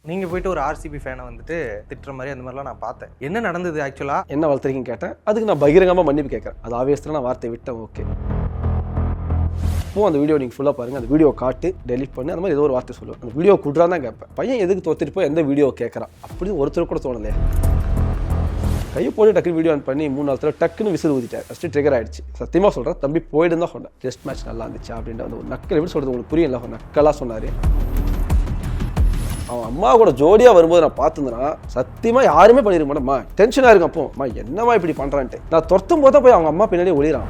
நீங்கள் போயிட்டு ஒரு ஆர்சிபி ஃபேனை வந்துட்டு திட்டுற மாதிரி அந்த மாதிரிலாம் நான் பார்த்தேன். என்ன நடந்தது ஆக்சுவலாக? என்ன வளர்த்துறீங்கன்னு கேட்டேன். அதுக்கு நான் பகிரங்கமாக மன்னிப்பு கேட்குறேன். அது ஆவேசத்தில் நான் வார்த்தை விட்டேன். ஓகே, இப்போ அந்த வீடியோ நீங்கள் ஃபுல்லாக பாருங்கள். அந்த வீடியோ காட்டு டெலிட் பண்ணி அந்த மாதிரி ஏதோ ஒரு வார்த்தை சொல்லுவேன். அந்த வீடியோ குட்றா தான் கேட்பேன். பையன் எதுக்கு தோத்துட்டு போய் எந்த வீடியோ கேட்குறான் அப்படின்னு ஒருத்தர் கூட தோணலையே. கையை போட்டு டக்குனு வீடியோ ஆன் பண்ணி 3-4 தடவை டக்குன்னு விசில் ஊதிட்டார். ஃபஸ்ட்டு ட்ரிகர் ஆகிடுச்சு. சத்தியமாக சொல்கிறேன், தம்பி போயிட்டு தான் சொன்னேன். டெஸ்ட் மேட்ச் நல்லா இருந்துச்சு அப்படின்ற வந்து ஒரு நக்கல் எப்படி சொல்கிறது உங்களுக்கு புரியல. ஒரு நக்கலாக சொன்னார். அவன் அம்மா கூட ஜோடியாக வரும்போது நான் பார்த்துருந்தேன்னா சத்தியமாக யாருமே பண்ணிருக்க மாட்டேம்மா. டென்ஷனாக இருக்கும். அப்போ அம்மா என்னம்மா இப்படி பண்ணுறான்ட்டு நான் துரத்தும் போது தான் போய் அவங்க அம்மா பின்னாடியே ஒளிறான்.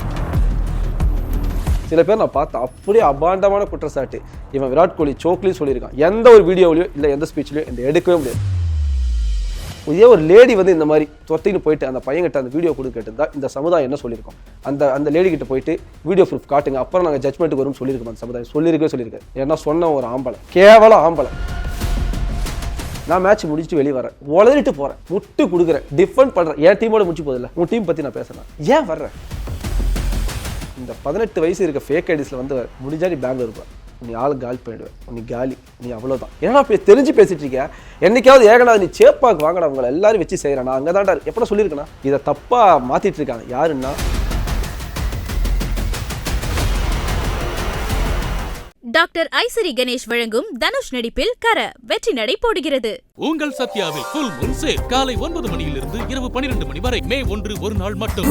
சில பேர் நான் பார்த்தேன் அப்படியே அபாண்டமான குற்றச்சாட்டு. இவன் விராட் கோலி சோக்லின்னு சொல்லியிருக்கான். எந்த ஒரு வீடியோவிலையோ இல்லை எந்த ஸ்பீச்லையோ இந்த எடுக்கவே முடியாது. இதே ஒரு லேடி வந்து இந்த மாதிரி துரத்தின்னு போயிட்டு அந்த பையன்கிட்ட அந்த வீடியோ கொடுக்கிட்டு தான் இந்த சமுதாயம் என்ன சொல்லியிருக்கோம். அந்த லேடி கிட்ட போயிட்டு வீடியோ ப்ரூஃப் காட்டுங்க, அப்புறம் நாங்கள் ஜட்மெண்ட்டுக்கு வரும்னு சொல்லியிருக்கோம். அந்த சமுதாயம் சொல்லியிருக்கேன். ஏன்னா சொன்ன ஒரு ஆம்பளை, கேவலம் ஆம்பளை. நான் மேட்ச் முடிச்சுட்டு வெளியே வரேன், உளறிட்டு போகிறேன், முட்டு கொடுக்குறேன், டிஃபெண்ட் பண்ணுறேன். என் டீமோட முடிச்சு போதில்லை, உன் டீம் பற்றி நான் பேசுகிறேன். ஏன் வர்றேன்? இந்த 18 வயசு இருக்க ஃபேக் ஐடிஸில் வந்து முடிஞ்சா நீ பெங்களூர் இருப்பேன், நீ ஆளு காலி பண்ணிடுவேன், நீ காலி, நீ அவ்வளோதான். ஏன்னா அப்படி தெரிஞ்சு பேசிட்டு இருக்க. என்னைக்காவது ஏகனா நீ சேப்பாக்கு வாங்கடா, அவங்களை எல்லாரும் வச்சு செய்கிறேன். நான் அங்கே தான்டா எப்போ சொல்லியிருக்கேன்னா இதை தப்பாக மாற்றிட்டு இருக்காங்க. யாருன்னா டாக்டர் ஐசரி கணேஷ் வழங்கும் தனுஷ் நடிப்பில் கர வெற்றி நடை போடுகிறது. உங்கள் சத்யாவில் ஃபுல் மூன் சேல் காலை 9 மணியிலிருந்து இரவு 12 மணி வரை. மே 1 ஒரு நாள் மட்டும்.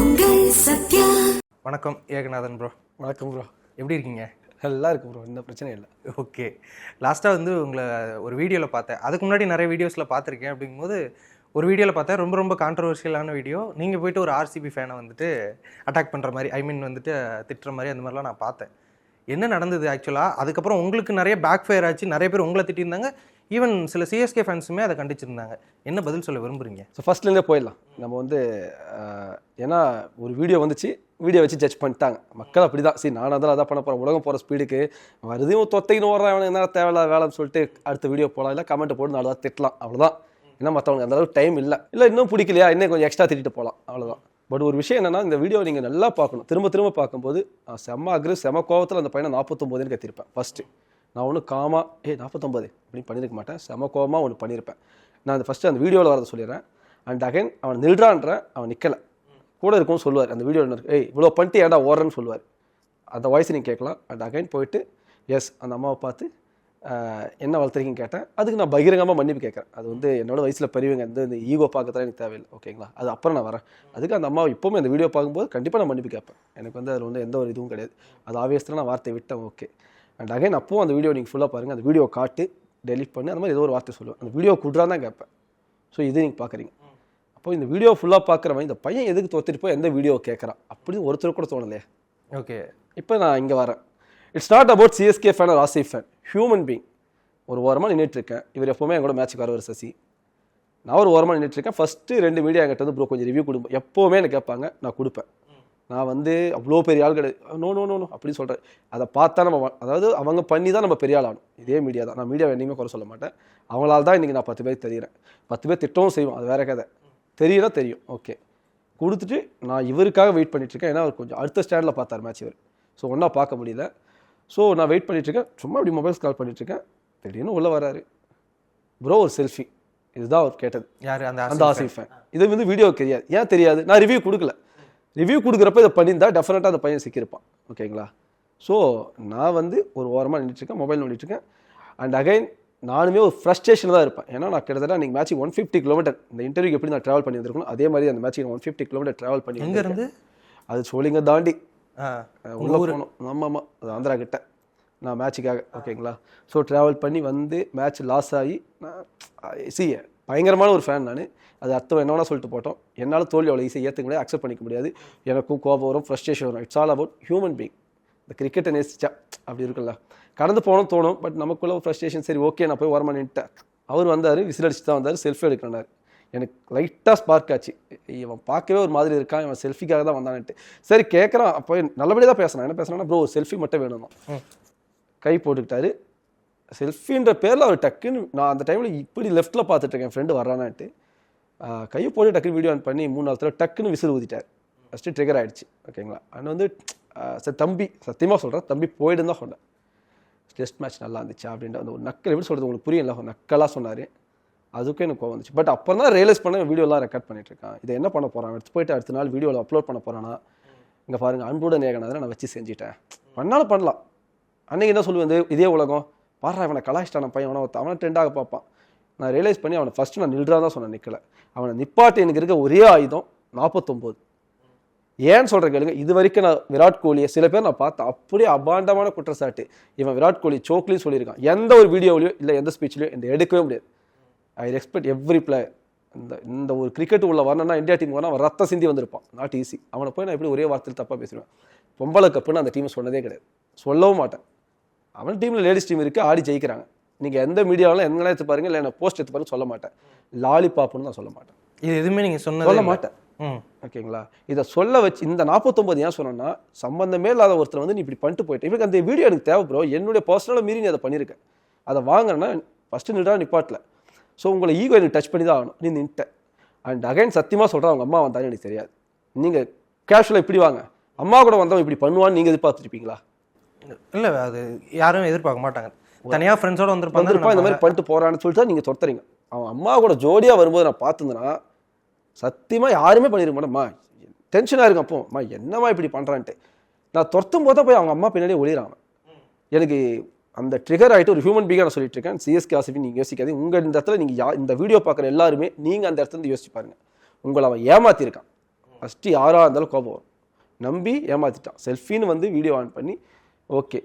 வணக்கம் ஏகநாதன் ப்ரோ. வணக்கம் ப்ரோ, எப்படி இருக்கீங்க? நல்லா இருக்கு ப்ரோ, எந்த பிரச்சனையும் இல்லை. ஓகே, லாஸ்ட்டாக வந்து உங்களை ஒரு வீடியோவில் பார்த்தேன். அதுக்கு முன்னாடி நிறைய வீடியோஸில் பார்த்துருக்கேன். அப்படிங்கும்போது ஒரு வீடியோவில் பார்த்தேன், ரொம்ப கான்ட்ரவர்ஷியலான வீடியோ. நீங்கள் போயிட்டு ஒரு ஆர்சிபி ஃபேனை வந்துட்டு அட்டாக் பண்ணுற மாதிரி, வந்துட்டு திட்டுற மாதிரி அந்த மாதிரிலாம் நான் பார்த்தேன். என்ன நடந்தது ஆக்சுவலாக? அதுக்கப்புறம் உங்களுக்கு நிறைய பேக் ஃபயர் ஆச்சு, நிறைய பேர் உங்களை திட்டியிருந்தாங்க. ஈவன் சில சிஎஸ்கே ஃபேன்ஸுமே அதை கண்டிச்சிருந்தாங்க. என்ன பதில் சொல்ல விரும்புகிறீங்க? ஸோ ஃபர்ஸ்ட்லேருந்தே போயிடலாம். நம்ம வந்து ஏன்னா ஒரு வீடியோ வந்துச்சு, வீடியோ வச்சு ஜட்ஜ் பண்ணிட்டாங்க மக்கள். அப்படி தான், சரி நானும் அதான் பண்ண போகிறேன். உலகம் போகிற ஸ்பீடுக்கு வருதையும் தொத்தைன்னு ஓடுறான், என்ன தேவையில்ல வேலைன்னு சொல்லிட்டு அடுத்த வீடியோ போகலாம், இல்லை கமெண்ட் போட்டு நாலு தான் திட்டலாம், அவ்வளோதான். ஏன்னா மற்றவங்க அந்தளவுக்கு டைம் இல்லை, இன்னும் பிடிக்கலையா இன்னும் கொஞ்சம் எக்ஸ்ட்ரா திட்டிட்டு போகலாம், அவ்வளோதான். பட் ஒரு விஷயம் என்னென்னா, இந்த வீடியோ நீங்கள் நல்லா பார்க்கணும். திரும்ப பார்க்கும்போது செம கோவத்தில் அந்த பையனை 49ன்னு கத்திருப்பேன். ஃபஸ்ட்டு நான் ஒன்றும் 49 அப்படின்னு பண்ணியிருக்க மாட்டேன். செம கோவமாக ஒன்று பண்ணியிருப்பேன். நான் அந்த ஃபஸ்ட்டு அந்த வீடியோவில் வரதை சொல்லிடுறேன். அண்ட் அகைன் அவன் நில்றான்ற, அவன் நிற்கலை, கூட இருக்கும்னு சொல்லுவார். அந்த வீடியோவில் இவ்வளோ பண்ணிட்டு ஏன்டா ஓடுறேன்னு சொல்லுவார். அந்த வாய்ஸ் நீங்கள் கேட்கலாம். அண்ட் அகைன் போயிட்டு எஸ் அந்த அம்மாவை பார்த்து என்ன வளர்த்துறீங்கன்னு கேட்டேன். அதுக்கு நான் பகிரங்கமாக மன்னிப்பு கேட்குறேன். அது வந்து என்னோட வயசில் பெரியவங்க இந்த ஈகோ பார்க்கறதுலாம் எனக்கு தேவையில்லை. ஓகேங்களா, அது அப்புறம் நான் வரேன். அதுக்கு அந்த அம்மா இப்போவுமே அந்த வீடியோ பார்க்கும்போது கண்டிப்பாக நான் மன்னிப்பு கேட்பேன். எனக்கு வந்து அதில் வந்து எந்த ஒரு இதுவும் கிடையாது. அது ஆவேசத்தில் நான் வார்த்தை விட்டேன். ஓகே, அண்ட் அகைன் அப்போது அந்த வீடியோ நீங்கள் ஃபுல்லாக பாருங்கள். அந்த வீடியோ காட்டு டெலிட் பண்ணி அந்த மாதிரி ஏதோ ஒரு வார்த்தை சொல்லுவேன். அந்த வீடியோ குட்றா தான் கேட்பேன். ஸோ இது நீங்கள் பார்க்குறீங்க. அப்போ இந்த வீடியோ ஃபுல்லாக பார்க்குறவன் இந்த பையன் எதுக்கு தோத்துட்டு போய் எந்த வீடியோ கேட்குறான் அப்படின்னு ஒருத்தர் கூட தோணலையே. ஓகே, இப்போ நான் இங்கே வரேன். It's not about CSK fan or RCB fan. Human being. ஒரு ஓரமாக நின்றுட்டுருக்கேன். இவர் எப்போவுமே என் கூட மேட்ச்சுக்கு வரவர் சசி. நான் ஒரு ஓரமாக நின்றுட்டுருக்கேன். ஃபஸ்ட்டு 2 மீடியா என்கிட்ட வந்து ப்ரோ கொஞ்சம் ரிவ்யூ கொடுப்பேன். எப்போவுமே எனக்கு கேட்பாங்க, நான் கொடுப்பேன். நான் வந்து அவ்வளோ பெரிய ஆள் கிடையாது. நோ அப்படின்னு சொல்கிறேன். அதை பார்த்தா நம்ம அதாவது அவங்க பண்ணி தான் நம்ம பெரிய ஆள் ஆகணும். இதே மீடியா தான். நான் மீடியா என்னைக்குமே குறை சொல்ல மாட்டேன். அவங்களால தான் இன்றைக்கி நான் 10 பேர் தெரியுறேன். 10 பேர் திட்டவும் செய்வோம், அது வேறு கதை. தெரியும். ஓகே, கொடுத்துட்டு நான் இவருக்காக வெயிட் பண்ணிட்டுருக்கேன். ஏன்னா அவர் கொஞ்சம் அடுத்த ஸ்டாண்டில் பார்த்தார் மேட்ச் இவர். ஸோ ஒன்றா பார்க்க முடியல. ஸோ நான் வெயிட் பண்ணிட்டுருக்கேன். சும்மா அப்படி மொபைல்ஸ் கால் பண்ணிட்டுருக்கேன். திடீர்னு உள்ளே வராரு. ப்ரோ ஒரு செல்ஃபி. இதுதான் அவர் கேட்டது. யார்? அந்த ஆர்சிபி ஃபேன். இது வந்து வீடியோ தெரியாது. ஏன் தெரியாது? நான் ரிவ்யூ கொடுக்கல. ரிவ்யூ கொடுக்குறப்ப இதை பண்ணியிருந்தா டெஃபினட்டாக அந்த பையன் சிக்கியிருப்பான். ஓகேங்களா, ஸோ நான் வந்து ஒரு ஓரமாக நின்றுட்டுருக்கேன், மொபைல் நோண்டிட்டுருக்கேன். அண்ட் அகைன் நானுமே ஒரு ஃப்ரஸ்ட்ரேஷன் தான் இருப்பேன். ஏன்னா நான் கிட்டத்தட்ட நீங்கள் மேட்ச் 150 கிலோமீட்டர் இந்த இன்டர்வியூக்கு எப்படி நான் ட்ராவல் பண்ணி வந்திருக்கணும், அதே மாதிரி அந்த மேட்ச்சுக்கு 150 கிலோமீட்டர் ட்ராவல் பண்ணி. எங்கேருந்து? அது சோழிங்க தாண்டி உள்ளே போகணும். ஆமாம், அது ஆந்திரா கிட்ட நான் மேட்சுக்காக. ஓகேங்களா, ஸோ ட்ராவல் பண்ணி வந்து மேட்ச் லாஸ் ஆகி நான் பயங்கரமான ஒரு ஃபேன். நான் அது அர்த்தம் என்ன வேணால் சொல்லிட்டு போட்டோம். என்னால் தோல்வி அவ்வளோ ஈஸியாக ஏற்றுக்க முடியாது, அக்செப்ட் பண்ணிக்க முடியாது. எனக்கும் கோபம் வரும், ஃப்ரஸ்ட்ரேஷன் வரும். It's all about human being. இந்த கிரிக்கெட்டை நேசிச்சா அப்படி இருக்குல்ல, கடந்து போகணும் தோணும். பட் நமக்குள்ள ஒரு ஃப்ரஸ்ட்ரேஷன். சரி ஓகே, நான் போய் ஓரமாக நின்ட்டேன். அவர் வந்தார், விசில் அடிச்சு தான் வந்தார், செல்ஃபி எடுக்கிறார். எனக்கு லைட்டாக ஸ்பார்க் ஆச்சு. இவன் பார்க்கவே ஒரு மாதிரி இருக்கான், இவன் செல்ஃபிக்காக தான் வந்தான்ட்டு. சரி கேட்குறான். அப்போ நல்லபடியாக தான் பேசுகிறான். என்ன பேசுகிறான்னா, ப்ரோ செல்ஃபி மட்டும் வேணும் தான். கை போட்டுக்கிட்டாரு. செல்ஃபின்ற பேரில் அவர் டக்குன்னு, நான் அந்த டைமில் இப்படி லெஃப்ட்டில் பார்த்துட்ருக்கேன் ஃப்ரெண்டு வர்றானான்ட்டு. கையை போட்டு டக்குன்னு வீடியோ ஆன் பண்ணி 3-4 தடவை டக்குன்னு விசில் ஊதிட்டார். ஃபஸ்ட்டு ட்ரிகர் ஆகிடுச்சு. ஓகேங்களா, அண்ட் வந்து சரி தம்பி, சத்தியமாக சொல்கிறேன், தம்பி போயிட்டு தான் சொன்னேன். டெஸ்ட் மேட்ச் நல்லா இருந்துச்சு அப்படின்ற வந்து ஒரு நக்கல் எப்படி சொல்கிறது உங்களுக்கு புரியல, ஒரு நக்கலாக சொன்னார். அதுக்கும் எனக்கு கோவம் வந்துச்சு. பட் அப்புறம் தான் ரியலைஸ் பண்ண வீடியோலாம் ரெக்கார்ட் பண்ணிட்டு இருக்கான். இதை என்ன பண்ண போகிறான், எடுத்து போயிட்டு அடுத்த நாள் வீடியோவில் அப்லோட் பண்ண போகிறான்னா, இங்கே பாருங்கள் அன்புடன் ஏகனாதை நான் வச்சு செஞ்சுட்டேன். பண்ணாலும் பண்ணலாம். அன்றைக்கி என்ன சொல்லுவேன், இதே உலகம் பாடுறா இவனை கலாய்ச்சிட்டான பையன், அவனை ட்ரெண்டாக பார்ப்பான். நான் ரியலைஸ் பண்ணி அவனை ஃபஸ்ட்டு நான் நில்றா தான் சொன்னேன், நிற்கலை. அவனை நிப்பாட்டு எனக்கு இருக்க ஒரே ஆயுதம் 49. ஏன்னு சொல்கிற கேளுங்க, இது வரைக்கும் நான் விராட் கோலியை சில பேர் நான் பார்த்தேன் அப்படியே அபாண்டமான குற்றச்சாட்டு. இவன் விராட் கோலி சோக்லையும் சொல்லியிருக்கான். எந்த ஒரு வீடியோவிலையோ இல்லை எந்த ஸ்பீச்லையோ இந்த எடுக்கவே முடியாது. I respect every player. இந்த ஒரு கிரிக்கெட் உள்ள வரணும்னா இந்தியா டீம் வரணும், அவன் ரத்த சிந்தி வந்திருப்பான். Not easy. அவனை போய் நான் எப்படி ஒரே வார்த்தையில் தப்பாக பேசுவேன். பொம்பளை கப்புன்னு அந்த டீமை சொன்னதே கிடையாது, சொல்லவும் மாட்டேன். அவன் டீமில் லேடிஸ் டீம் இருக்குது, ஆடி ஜெயிக்கிறாங்க. நீங்கள் எந்த மீடியாவிலும் எங்கே எடுத்து பாருங்க, இல்லை என்ன போஸ்ட் எடுத்து பாருங்க, சொல்ல மாட்டேன். லாலிபாப்னு தான் சொல்ல மாட்டேன். இது எதுவுமே நீங்கள் சொல்ல மாட்டேன். ஓகேங்களா? இதை சொல்ல வச்சு இந்த 49 ஏன் சொன்னேன்னா, சம்பந்தமே இல்லாத ஒருத்தர் வந்து நீ இப்படி பண்ணிட்டு போயிட்டு, இவருக்கு அந்த வீடியோ எனக்கு தேவை ப்ரோ, என்னுடைய பர்சனலாக மீறி நீ அதை பண்ணியிருக்கேன். அதை வாங்கினா ஃபஸ்ட்டு நின்றா நிப்பாட்டில். ஸோ உங்களை ஈகோ எனக்கு டச் பண்ணி தான் ஆகணும். நீ நின்ட்ட. அண்ட் அகைன் சத்தியமாக சொல்கிறேன், அவங்க அம்மா வந்தாலும் எனக்கு தெரியாது. நீங்கள் கேஷுவலாக இப்படி வாங்க, அம்மா கூட வந்தவன் இப்படி பண்ணுவான்னு நீங்கள் எதிர்பார்த்துருப்பீங்களா? இல்லை, அது யாரும் எதிர்பார்க்க மாட்டாங்க. தனியாக ஃப்ரெண்ட்ஸோட வந்திருப்பான் இந்த மாதிரி பண்ணிட்டு போகிறான்னு சொல்லிட்டு தான் நீங்கள் துரத்துறீங்க. அவன் அம்மா கூட ஜோடியாக வரும்போது நான் பார்த்துருந்தேன்னா சத்தியமாக யாருமே பண்ணிருக்க மாட்டேம்மா, டென்ஷனாக இருக்கும். அப்போ என்னம்மா இப்படி பண்ணுறான்ட்டு நான் துரத்தும் போது தான் போய் அவங்க அம்மா பின்னாடியே ஒளிறாங்க. எனக்கு அந்த ட்ரிகர் ஆகிட்டு ஒரு ஹியூமன் பீங்காக நான் சொல்லிட்டு இருக்கேன். சிஎஸ்கே ஆசிபி நீங்கள் யோசிக்காது. உங்கள் இந்த இடத்துல நீங்கள் இந்த வீடியோ பார்க்குற எல்லாருமே நீங்கள் அந்த இடத்துல யோசிச்சு பாருங்கள். உங்களை அவன் ஏமாற்றிருக்கான். ஃபஸ்ட்டு யாராக இருந்தாலும் கோபம் வரும். நம்பி ஏமாற்றிட்டான். செல்ஃபின்னு வந்து வீடியோ ஆன் பண்ணி ஓகே,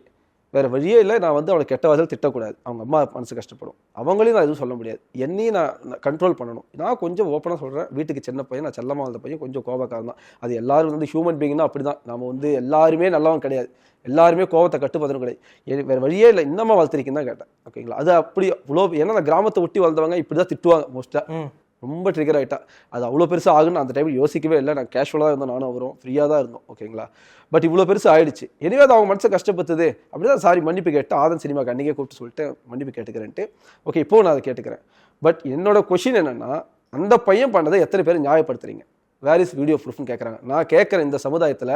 வேறு வழியே இல்லை. நான் வந்து அவனை கெட்ட வார்த்தையில் திட்டக்கூடாது, அவங்க அம்மா மனசு கஷ்டப்படும். அவங்களையும் நான் எதுவும் சொல்ல முடியாது. என்னையும் நான் கண்ட்ரோல் பண்ணணும். நான் கொஞ்சம் ஓப்பனாக சொல்கிறேன், வீட்டுக்கு சின்ன பையன், நான் செல்லமாக வந்த பையன், கொஞ்சம் கோபக்காரன் தான். அது எல்லாரும் வந்து ஹியூமன் பீயிங்னா அப்படி தான். நம்ம வந்து எல்லாருமே நல்லவன் கிடையாது, எல்லாருமே கோபத்தை கட்டுப்படுறதும் கிடையாது. வேறு வழியே இல்லை, இன்னமா வளர்த்துருக்கீன்னு தான் கேட்டேன். ஓகேங்களா? அது அப்படி அவ்வளோ, ஏன்னா அந்த கிராமத்தை ஒட்டி வளர்ந்தவங்க இப்படி தான் திட்டுவாங்க மோஸ்ட்டாக. ரொம்ப ட்ரிகர் ஆகிட்டா. அது அவ்வளோ பெருசாக ஆகுன்னு அந்த டைமில் யோசிக்கவே இல்லை. நான் கேஷுவலாக இருந்தோம், நானும் வரும் ஃப்ரீயாக தான் இருந்தோம். ஓகேங்களா? பட் இவ்வளோ பெருசு ஆயிடுச்சு. எனவே அது அவங்க மனசை கஷ்டப்பட்டது. அப்படி தான் சாரி மன்னிப்பு கேட்டேன். ஆதன் சினிமாக்கு அன்றைக்கே கூப்பிட்டு சொல்லிட்டு மன்னிப்பு கேட்டுக்கிறேன்ட்டு. ஓகே, இப்போது நான் அதை கேட்டுக்கிறேன். பட் என்னோட கொஷின் என்னென்னா, அந்த பையன் பண்ணதை எத்தனை பேர் நியாயப்படுத்துறீங்க? வேர் இஸ் வீடியோ ப்ரூஃப்னு கேட்குறாங்க. நான் கேட்குறேன், இந்த சமுதாயத்தில்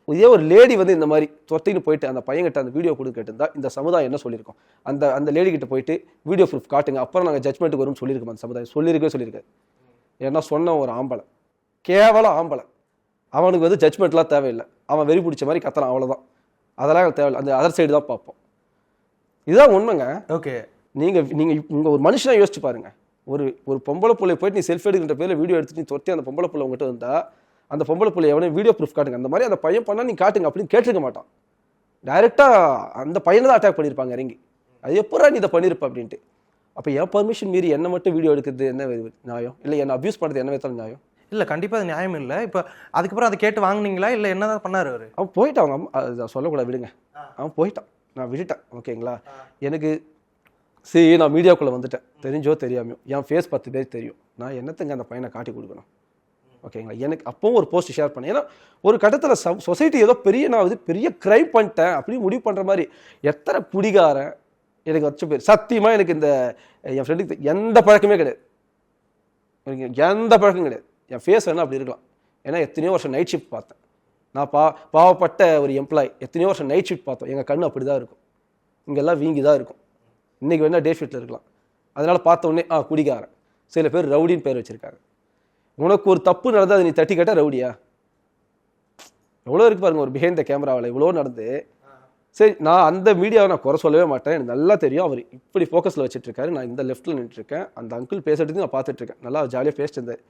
இதே ஒரு லேடி வந்து இந்த மாதிரி தொட்டின்னு போயிட்டு அந்த பையன்கிட்ட அந்த வீடியோ கொடுத்து கேட்டிருந்தா இந்த சமுதாயம் என்ன சொல்லியிருக்கோம்? அந்த லேடி கிட்ட போயிட்டு வீடியோ ப்ரூஃப் காட்டுங்க, அப்புறம் நாங்கள் ஜட்மெண்ட்டுக்கு வரும்னு சொல்லியிருக்கோம். அந்த சமுதாயம் சொல்லியிருக்காரு. ஏன்னா சொன்ன ஒரு ஆம்பளை, கேவலம் ஆம்பளை, அவனுக்கு வந்து ஜட்மெண்ட்லாம் தேவையில்லை. அவன் வெறி பிடிச்ச மாதிரி கத்தலாம், அவ்வளோதான். அதெல்லாம் எங்களுக்கு தேவையில்லை. அந்த அதர் சைடு தான் பார்ப்போம். இதுதான் உண்மைங்க. ஓகே, நீங்கள் ஒரு மனுஷனாக யோசிச்சு பாருங்க. ஒரு பொம்பளை பிள்ளைய போயிட்டு நீ செல்ஃபி எடுக்கிற பேரில் வீடியோ எடுத்துட்டு நீ தொட்டி அந்த பொம்பளை பிள்ளை உங்கள்கிட்ட இருந்தால் அந்த பொம்பளை பிள்ளை எவனே வீடியோ ப்ரூஃப் காட்டுங்க, அந்த மாதிரி அந்த பையன் பண்ணால் நீ காட்டுங்க அப்படின்னு கேட்டிருக்க மாட்டான். டைரெக்டாக அந்த பையனை தான் அட்டாக் பண்ணியிருப்பாங்க இறங்கி. அது எப்போ நீ இதை பண்ணியிருப்ப அப்படின்ட்டு. அப்போ என் பர்மிஷன் மீறி என்னை மட்டும் வீடியோ எடுக்கிறது என்ன நியாயம்? இல்லை என்னை அப்யூஸ் பண்ணுறது என்ன வைத்தாலும் நியாயம் இல்லை? கண்டிப்பாக அது நியாயம் இல்லை. இப்போ அதுக்கப்புறம் அதை கேட்டு வாங்கினீங்களா இல்லை என்ன தான் பண்ணார் அவர்? அவன் போயிட்டான். அவங்க அம்மா அதை சொல்லக்கூடாது, விடுங்க. அவன் போயிட்டான், நான் விட்டுட்டேன். ஓகேங்களா? எனக்கு சரி, நான் மீடியாக்குள்ளே வந்துட்டேன், தெரிஞ்சோ தெரியாமையோ. என் ஃபேஸ் 10 பேர் தெரியும். நான் என்னத்துங்க அந்த பையனை காட்டி கொடுக்கணும்? ஓகேங்களா? எனக்கு அப்பவும் ஒரு போஸ்ட் ஷேர் பண்ணேன். ஏன்னா ஒரு கட்டத்தில் சொசைட்டி ஏதோ நான் வந்து பெரிய கிரைம் பண்ணிட்டேன் அப்படின்னு முடிவு பண்ணுற மாதிரி. எத்தனை குடிகாரன் எனக்கு வச்ச பேர். சத்தியமாக எனக்கு இந்த என் ஃப்ரெண்டுக்கு எந்த பழக்கமே கிடையாது. எந்த பழக்கம் கிடையாது. என் ஃபேஸ் வேணால் அப்படி இருக்கலாம். ஏன்னா எத்தனையோ வருஷம் நைட் ஷிஃப்ட் பார்த்தேன். நான் பாவப்பட்ட ஒரு எம்ப்ளாயி. எத்தனையோ வருஷம் நைட் ஷிஃப்ட் பார்த்தோம். எங்கள் கண்ணு அப்படி தான் இருக்கும். இங்கெல்லாம் வீங்கி தான் இருக்கும். இன்றைக்கி வேணால் டே ஷிஃப்ட்டில் இருக்கலாம். அதனால் பார்த்த உடனே குடிகாரன். சில பேர் ரவுடின்னு பேர் வச்சுருக்காங்க. உனக்கு ஒரு தப்பு நடந்தால் அதை நீ தட்டி கேட்டால் ரவுடியா? எவ்வளோ இருக்குது பாருங்கள் ஒரு பிஹைண்ட் த கேமராவில் இவ்வளோ நடந்து. சரி, நான் அந்த மீடியாவை நான் குறை சொல்லவே மாட்டேன். எனக்கு நல்லா தெரியும் அவர் இப்படி ஃபோக்கஸில் வச்சுட்ருக்காரு. நான் இந்த லெஃப்ட்டில் நின்றுட்டுருக்கேன். அந்த அங்கிள் பேசுறதுக்கு நான் பார்த்துட்ருக்கேன். நல்லா ஜாலியாக பேசிட்டு இருந்தார்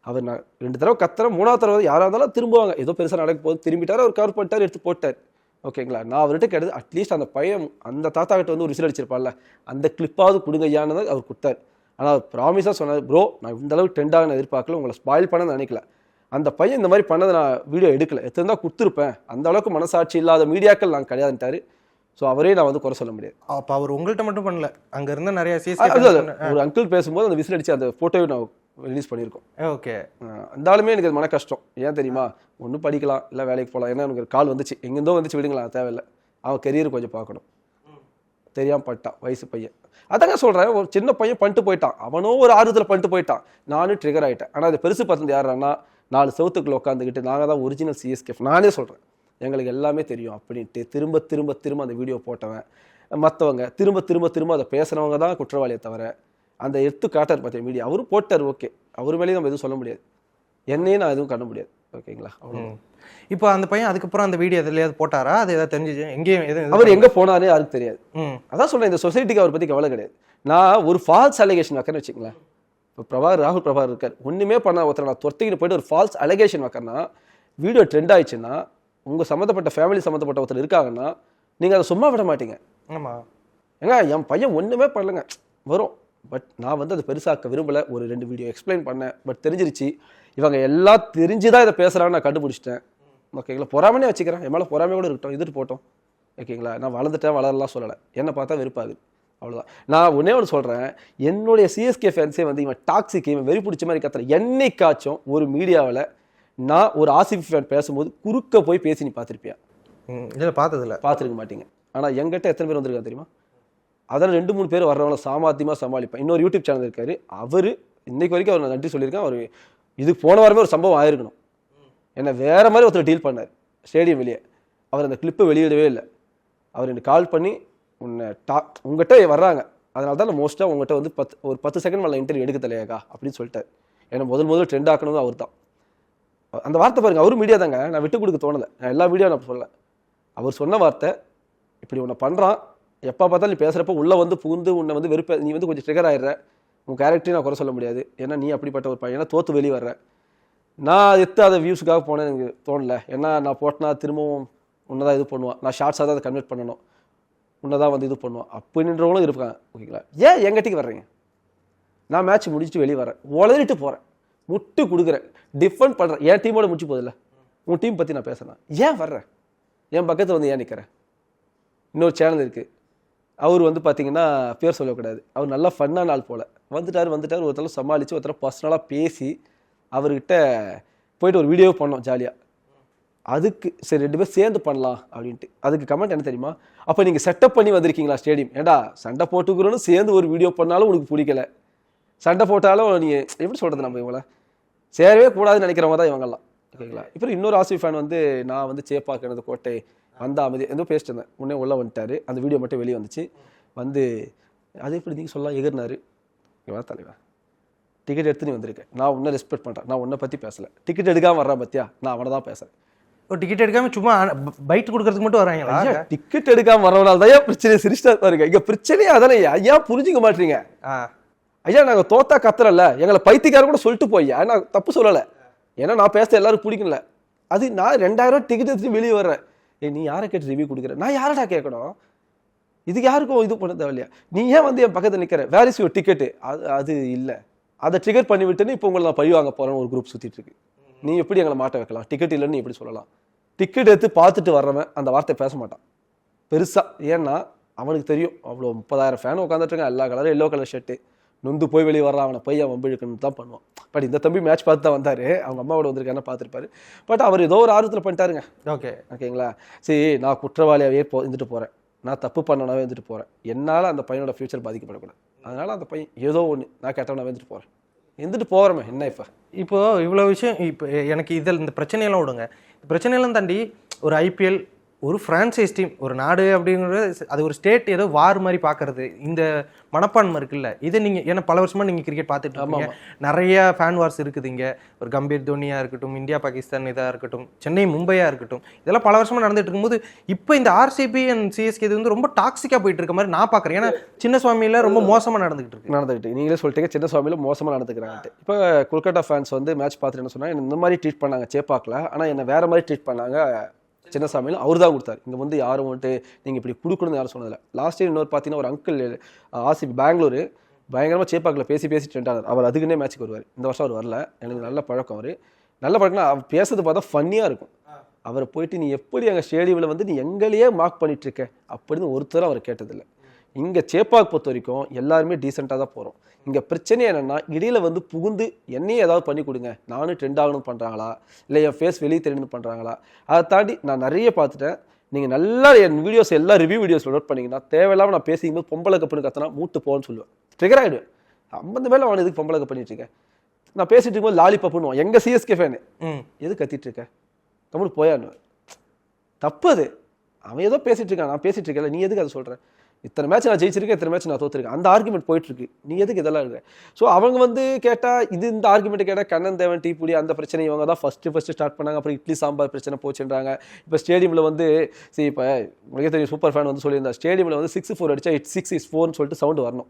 அவர். நான் 2 தடவை கத்துறேன், 3ஆவது தடவை யாராக இருந்தாலும் திரும்புவாங்க. ஏதோ பெருசாக நடக்க போது திரும்பிட்டார், அவர் கவர் பண்ணிட்டார், எடுத்து போட்டார். ஓகேங்களா? நான் அவர்கிட்ட கேட்டது அட்லீஸ்ட் அந்த பையன் அந்த தாத்தா கிட்ட வந்து ஒரு விசில் அடிச்சிருப்பார்ல, அந்த கிளிப்பாவது கொடுங்க ஐயானதை அவர் கொடுத்தார். ஆனால் அவர் ப்ராமிஸாக சொன்னார், ப்ரோ நான் இந்த அளவுக்கு ட்ரெண்டாக நான் எதிர்பார்க்கல, உங்களை ஸ்பாயில் பண்ண நினைக்கல. அந்த பையன் இந்த மாதிரி பண்ணதை நான் வீடியோ எடுக்கல, எத்தனை கொடுத்துருப்பேன். அந்த அளவுக்கு மனசாட்சி இல்லாத மீடியாக்கள் நான் கிடையாதுட்டாரு. ஸோ அவரே நான் வந்து குறை சொல்ல முடியாது. அப்போ அவர் உங்கள்கிட்ட மட்டும் பண்ணல, அங்கே இருந்த நிறைய ஒரு அங்கிள் பேசும்போது அந்த விசில் அடிச்சு அந்த ஃபோட்டோவை நான் ரிலீஸ் பண்ணியிருக்கோம். ஓகே, அந்த ஆளுமே எனக்கு அது மன கஷ்டம். ஏன் தெரியுமா? ஒன்றும் படிக்கலாம், இல்லை வேலைக்கு போகலாம். ஏன்னா எனக்கு ஒரு கால் வந்துச்சு, எங்கேருந்தோ வந்துச்சு, விடுங்களா தேவையில்லை. அவன் கெரியர் கொஞ்சம் பார்க்கணும். தெரியாமல் பட்டான், வயசு பையன். அதாங்க சொல்கிறேன், ஒரு சின்ன பையன் பண்ணிட்டு போயிட்டான். அவனும் ஒரு ஆர்வத்தில் பண்ணிட்டு போயிட்டான். நானும் ட்ரிகர் ஆகிட்டேன். ஆனால் அது பெருசு பார்த்து யாருன்னா 4 செவத்துக்குள்ள உட்காந்துக்கிட்டு நாங்கள் தான் ஒரிஜினல் சிஎஸ்கே. நானே சொல்கிறேன், எங்களுக்கு எல்லாமே தெரியும் அப்படின்ட்டு திரும்ப திரும்ப திரும்ப அந்த வீடியோ போட்டவன். மற்றவங்க திரும்ப திரும்ப திரும்ப அதை பேசுகிறவங்க தான் குற்றவாளியை தவிர அந்த எடுத்து காட்டார் பார்த்தியா மீடியா, அவரும் போட்டார். ஓகே, அவர் மேலேயும் நம்ம எதுவும் சொல்ல முடியாது, என்னையும் நான் எதுவும் பண்ண முடியாது. ஓகேங்களா? அவ்வளோ. இப்போ அந்த பையன் அதுக்கப்புறம் அந்த வீடியோ எதுலையாவது போட்டாரா? அது ஏதாவது தெரிஞ்சிச்சு? எங்கேயும் எதுவும் அவர் எங்கே போனாரு யாருக்கு தெரியாது. அதான் சொல்கிறேன், இந்த சொசைட்டிக்கு அவர் பற்றி கவலை கிடையாது. நான் ஒரு ஃபால்ஸ் அலிகேஷன் வைக்கிறேன்னு வச்சுங்களேன். இப்போ ராகுல் பிரபாகர் இருக்கார், ஒன்றுமே பண்ண ஒருத்தர் நான் துரத்திக்கிட்டு போயிட்டு ஒரு ஃபால்ஸ் அலிகேஷன் வைக்கிறேன்னா, வீடியோ ட்ரெண்ட் ஆயிடுச்சுன்னா, உங்கள் சம்மந்தப்பட்ட ஃபேமிலி சம்மந்தப்பட்ட ஒருத்தர் இருக்காங்கன்னா நீங்கள் அதை சும்மா விட மாட்டீங்க. ஆமாம். ஏங்க என் பையன் ஒன்றுமே பண்ணலைங்க வரும். பட் நான் வந்து அதை பெருசாக்க விரும்பலை. ஒரு 2 வீடியோ எக்ஸ்பிளைன் பண்ணேன். பட் தெரிஞ்சிருச்சு, இவங்க எல்லாம் தெரிஞ்சுதான் இதை பேசுகிறான்னு நான் கண்டுபிடிச்சிட்டேன். ஓகேங்களா? பொறாமனே வச்சுக்கிறேன், என் மேலே பொறாமே கூட இருக்கட்டும், எதிர்த்து போட்டோம். ஓகேங்களா? நான் வளர்ந்துட்டேன் வளரலாம் சொல்லலை, என்னை பார்த்தா வெறுப்பாகுது, அவ்வளோதான். நான் ஒன்றே ஒன்று சொல்கிறேன், என்னுடைய சிஎஸ்கே ஃபேன்ஸே வந்து இவன் டாக்ஸிக், இவன் வெறி பிடிச்ச மாதிரி கத்துறேன். என்னைக்காச்சும் ஒரு மீடியாவில் நான் ஒரு ஆர்சிபி ஃபேன் பேசும்போது குறுக்க போய் பேசி நீ பார்த்துருப்பியா? இல்லை, பார்த்துருக்க மாட்டீங்க. ஆனால் எங்கிட்ட எத்தனை பேர் வந்திருக்கா தெரியுமா? அதான் 2-3 பேர் வர்றவங்கள சாமர்த்தியமாக சமாளிப்பேன். இன்னொரு யூடியூப் சேனல் இருக்காரு, அவர் இன்னைக்கு வரைக்கும் அவர் நன்றி சொல்லியிருக்கேன். அவர் இதுக்கு போன வாரமே ஒரு சம்பவம் ஆயிருக்கணும், என்னை வேற மாதிரி ஒருத்தர் டீல் பண்ணார் ஸ்டேடியம் வெளியே. அவர் அந்த கிளிப்பை வெளியிடவே இல்லை. அவர் எனக்கு கால் பண்ணி உன்னை உங்கள்கிட்ட வர்றாங்க, அதனால தான் நான் மோஸ்ட்டாக உங்கள்கிட்ட வந்து ஒரு 10 செகண்ட் மேலே இன்டர்வியூ எடுக்க தலையாக்கா அப்படின்னு சொல்லிட்டார். ஏன்னா முதல் ட்ரெண்ட் ஆக்கணும் அவர் தான். அந்த வார்த்தை பாருங்க, அவரும் மீடியா தாங்க, நான் விட்டு கொடுக்க தோணலை. நான் எல்லா வீடியோ நான் சொல்லலை, அவர் சொன்ன வார்த்தை இப்படி உன்னை பண்ணுறான், எப்போ பார்த்தாலும் நீ பேசுகிறப்ப உள்ளே வந்து புகுந்து உன்னை வந்து வெறுப்ப, நீ வந்து கொஞ்சம் ட்ரிகர் ஆயிடுற, உன் கேரக்டரையும் நான் குறை சொல்ல முடியாது, ஏன்னா நீ அப்படிப்பட்ட ஒரு பையனா தோற்று வெளியே வர்ற. நான் அதை வியூஸுக்காக போனேன்னு எனக்கு தோணலை. ஏன்னா நான் போட்டேன்னா திரும்பவும் உன்னதான் இது பண்ணுவான், நான் ஷார்ட்ஸாக தான் அதை கன்வெர்ட் பண்ணணும், உன்னதான் வந்து இது பண்ணுவான் அப்படின்றவங்களும் இருப்பாங்க. ஓகேங்களா? ஏன் எங்கிட்டக்கு வர்றீங்க? நான் மேட்ச் முடிச்சுட்டு வெளியே வரேன், உளறிட்டு போகிறேன், முட்டு கொடுக்குறேன், டிஃபெண்ட் பண்ணுறேன், என் டீமோட முடிச்சு போதில்ல, உன் டீம் பற்றி நான் பேசுகிறேன், ஏன் வர்றேன்? என் பக்கத்தில் வந்து ஏன் நிற்கிறேன்? இன்னொரு சேனல் இருக்குது, அவர் வந்து பார்த்தீங்கன்னா பேர் சொல்லக்கூடாது, அவர் நல்லா ஃபன்னான ஆள் போல் வந்துட்டார். ஒருத்தர சமாளித்து ஒருத்தர பர்சனலாக பேசி அவர்கிட்ட போயிட்டு ஒரு வீடியோ பண்ணோம் ஜாலியாக. அதுக்கு சரி 2 பேர் சேர்ந்து பண்ணலாம் அப்படின்ட்டு. அதுக்கு கமெண்ட் என்ன தெரியுமா? அப்போ நீங்கள் செட்டப் பண்ணி வந்திருக்கீங்களா ஸ்டேடியம்? ஏண்டா சண்டை போட்டுக்கிறோன்னு சேர்ந்து ஒரு வீடியோ பண்ணாலும் உனக்கு பிடிக்கல, சண்டை போட்டாலும் நீங்கள் எப்படி சொல்கிறது, நம்ம இவங்கள சேரவே கூடாதுன்னு நினைக்கிறவங்க தான் இவங்கெல்லாம். ஓகேங்களா? இப்போ இன்னொரு ஆர்சிபி ஃபேன் வந்து நான் வந்து சேப்பாக்கினது கோட்டை அந்த அமைதி ஏதோ பேசிட்டு இருந்தேன், முன்னே உள்ளே வந்துட்டார், அந்த வீடியோ மட்டும் வெளியே வந்துச்சு. வந்து அதே எப்படி நீங்கள் சொல்லலாம் எகிர்னாரு. இவன் தலைவன் டிக்கெட் எடுத்து நீ வந்திருக்கேன், நான் உன்னை ரெஸ்பெக்ட் பண்ணுறேன், நான் உன்னை பற்றி பேசலை, டிக்கெட் எடுக்காமல் வர்றான் பத்தியா, நான் அவனை தான் பேசுகிறேன். ஒரு டிக்கெட் எடுக்காமல் சும்மா பைட் கொடுக்கறதுக்கு மட்டும் வராங்களா? டிக்கெட் எடுக்காமல் வரவனால தான் பிரச்சனை சிரிச்சா பாருங்க. இங்கே பிரச்சனையே அதானே, ஐயா புரிஞ்சிக்க மாட்டீங்க. ஐயா நாங்கள் தோத்தா கத்துறல, எங்களை பைத்தியக்காரர் கூட சொல்லிட்டு போய்யா, நான் தப்பு சொல்லலை, ஏன்னா நான் பேச எல்லாரும் பிடிக்கல. அது நான் 2000 டிக்கெட் எடுத்துட்டு வெளியே வர்றேன். நீ யாரை கேட்டு ரிவ்யூ கொடுக்குற? நான் யாரடா கேட்கணும்? இதுக்கு யாருக்கும் இது பண்ண தேவையில்லையா? நீ ஏன் வந்து என் பக்கத்தில் நிற்கிற? Where is your ticket? அது இல்லை, அதை ட்ரிகர் பண்ணி விட்டுன்னு இப்போ உங்களை நான் பழி வாங்க போகிறேன்னு ஒரு குரூப் சுற்றிட்டு இருக்கு. நீ எப்படி எங்களை மாட்ட வைக்கலாம்? டிக்கெட் இல்லைன்னு நீ எப்படி சொல்லலாம்? டிக்கெட் எடுத்து பார்த்துட்டு வர்றவன் அந்த வார்த்தை பேச மாட்டான் பெருசாக. ஏன்னா அவனுக்கு தெரியும் அவ்வளோ 30,000 ஃபேன் உட்காந்துட்டுருங்க, எல்லா கலரும் எல்லோ கலர் ஷர்ட்டு, நொந்து போய் வெளியே வர்றான், அவனை போய் அவன் இழுக்கணும் தான் பண்ணுவான். பட் இந்த தம்பி மேட்ச் பார்த்து தான் வந்தார், அவங்க அம்மாவோட வந்திருக்காருன்னா பார்த்துருப்பாரு. பட் அவர் ஏதோ ஒரு ஆர்வத்தில் பண்ணிட்டாருங்க. ஓகேங்களா? சரி, நான் குற்றவாளியாகவே இருந்துட்டு போகிறேன், நான் தப்பு பண்ணனாவே இருந்துட்டு போகிறேன், என்னால் அந்த பையனோட ஃபியூச்சர் பாதிக்கப்படக்கூடாது, அதனால் அந்த பையன் ஏதோ ஒன்று நான் கேட்டவனாவே இருந்துட்டு போகிறேன், இருந்துட்டு போகிறோமே என்ன. இப்போ இவ்வளோ விஷயம், இப்போ எனக்கு இதில் இந்த பிரச்சனையெல்லாம் விடுங்க, பிரச்சனையெல்லாம் தாண்டி ஒரு ஐபிஎல், ஒரு ஃப்ரான்ச்சைஸ் டீம், ஒரு நாடு அப்படிங்கிறது அது ஒரு ஸ்டேட் ஏதோ வார் மாதிரி பார்க்கறது, இந்த மனப்பான்மை இருக்குல்ல, இதை நீங்கள் ஏன்னா பல வருஷமாக நீங்கள் கிரிக்கெட் பார்த்துட்டு இருக்கீங்க, நிறைய ஃபேன் வார்ஸ் இருக்குது இங்கே. ஒரு கம்பீர் தோனியாக இருக்கட்டும், இந்தியா பாகிஸ்தான் இதாக இருக்கட்டும், சென்னை மும்பையாக இருக்கட்டும், இதெல்லாம் பல வருஷமாக நடந்துட்டு இருக்கும்போது இப்போ இந்த ஆர்சிபி அண்ட் சிஎஸ்கே இது வந்து ரொம்ப டாக்ஸிக்காக போயிட்டு இருக்க மாதிரி நான் பார்க்குறேன். ஏன்னா சின்ன சுவாமியில் ரொம்ப மோசமாக நடந்துகிட்டு நீங்களே சொல்லிட்டீங்க, சின்ன சுவாமியில் மோசமாக நடந்துக்கிறாங்க. இப்போ கொல்கட்டா ஃபேன்ஸ் வந்து மேட்ச் பார்த்துட்டு என்ன சொன்னாங்க, இந்த மாதிரி ட்ரீட் பண்ணாங்க சேப்பாக்கில், ஆனால் என்ன வேற மாதிரி ட்ரீட் பண்ணாங்க சின்னசாமியில். அவர் தான் கொடுத்தாரு, இங்கே வந்து யாரும் வந்துட்டு நீங்கள் இப்படி கொடுக்கணும்னு யாரும் சொன்னதில்லை. லாஸ்ட் இயர் இன்னொரு பார்த்தீங்கன்னா ஒரு அங்கிள் ஆர்சிபி பெங்களூர் பயங்கரமாக சேப்பாக்கில் பேசி ட்ரெண்ட் ஆனார். அவர் அதுக்குன்னே மேட்ச்சுக்கு வருவார். இந்த வருஷம் அவர் வரல, எனக்கு நல்ல பழக்கம். அவர் நல்ல பழக்கம்னா அவர் பேசுறது பார்த்தா ஃபன்னியாக இருக்கும். அவரை போயிட்டு நீ எப்படி எங்கள் ஸ்டேடியமில் வந்து நீ எங்களையே மார்க் பண்ணிட்டு இருக்க அப்படின்னு ஒருத்தரும் அவர் கேட்டதில்லை. இங்கே சேப்பாக் பொறுத்த வரைக்கும் எல்லாருமே டீசெண்டாக தான் போகிறோம். இங்கே பிரச்சனை என்னென்னா இடையில வந்து புகுந்து என்னையே ஏதாவது பண்ணி கொடுங்க, நானும் ட்ரெண்ட் ஆகணும்னு பண்ணுறாங்களா, இல்லை என் ஃபேஸ் வெளியே தெரியணும்னு பண்ணுறாங்களா. அதை தாண்டி நான் நிறைய பார்த்துட்டேன். நீங்கள் நல்லா என் வீடியோஸ் எல்லா ரிவ்யூ வீடியோஸில் நோட் பண்ணிங்கன்னா தேவையில்லாமல் நான் பேசிக்கும்போது பொம்பளை கப்புன்னு கத்தினா மூட்டு போன்னு சொல்லுவேன், ட்ரிகர் ஆகிடுவேன். 50 மேலே அவன் எதுக்கு பொம்பளை கப் பண்ணிட்டு இருக்கேன், நான் பேசிட்டு இருக்கும்போது லாலிபப் பண்ணுவான், எங்கள் சிஎஸ்கே ஃபேனு எது கத்திட்டு இருக்கேன் கம்முன்னு போயான்னு. தப்பு அது, அவன் ஏதோ பேசிட்டு இருக்கான், நான் பேசிட்டு இருக்கேன், நீ எதுக்கு அதை சொல்கிறேன்? இத்தனை மேட்ச் நான் ஜெயிச்சிருக்கேன், இத்தனை மேட்ச் நான் தோத்துருக்கேன், அந்த ஆர்குமெண்ட் போயிட்டு இருக்கு. நீ எதுக்கு இதெல்லாம் இருக்கு? ஸோ அவங்க வந்து கேட்டா இந்த ஆர்குமெண்ட் கேட்டா கண்ணன் தேவன் டீப்புடி அந்த பிரச்சனை இவங்க தான் ஃபர்ஸ்ட் ஸ்டார்ட் பண்ணாங்க. அப்புறம் இட்லி சாம்பார் பிரச்சனை போச்சுன்றாங்க. இப்போ ஸ்டேடியம்ல வந்து சரி, இப்போ உங்களுக்கே தெரியும் சூப்பர் ஃபேன் வந்து சொல்லியிருந்தா ஸ்டேடியம்ல வந்து 6-4 அடிச்சா 6-4 சொல்லிட்டு சவுண்ட் வரணும்,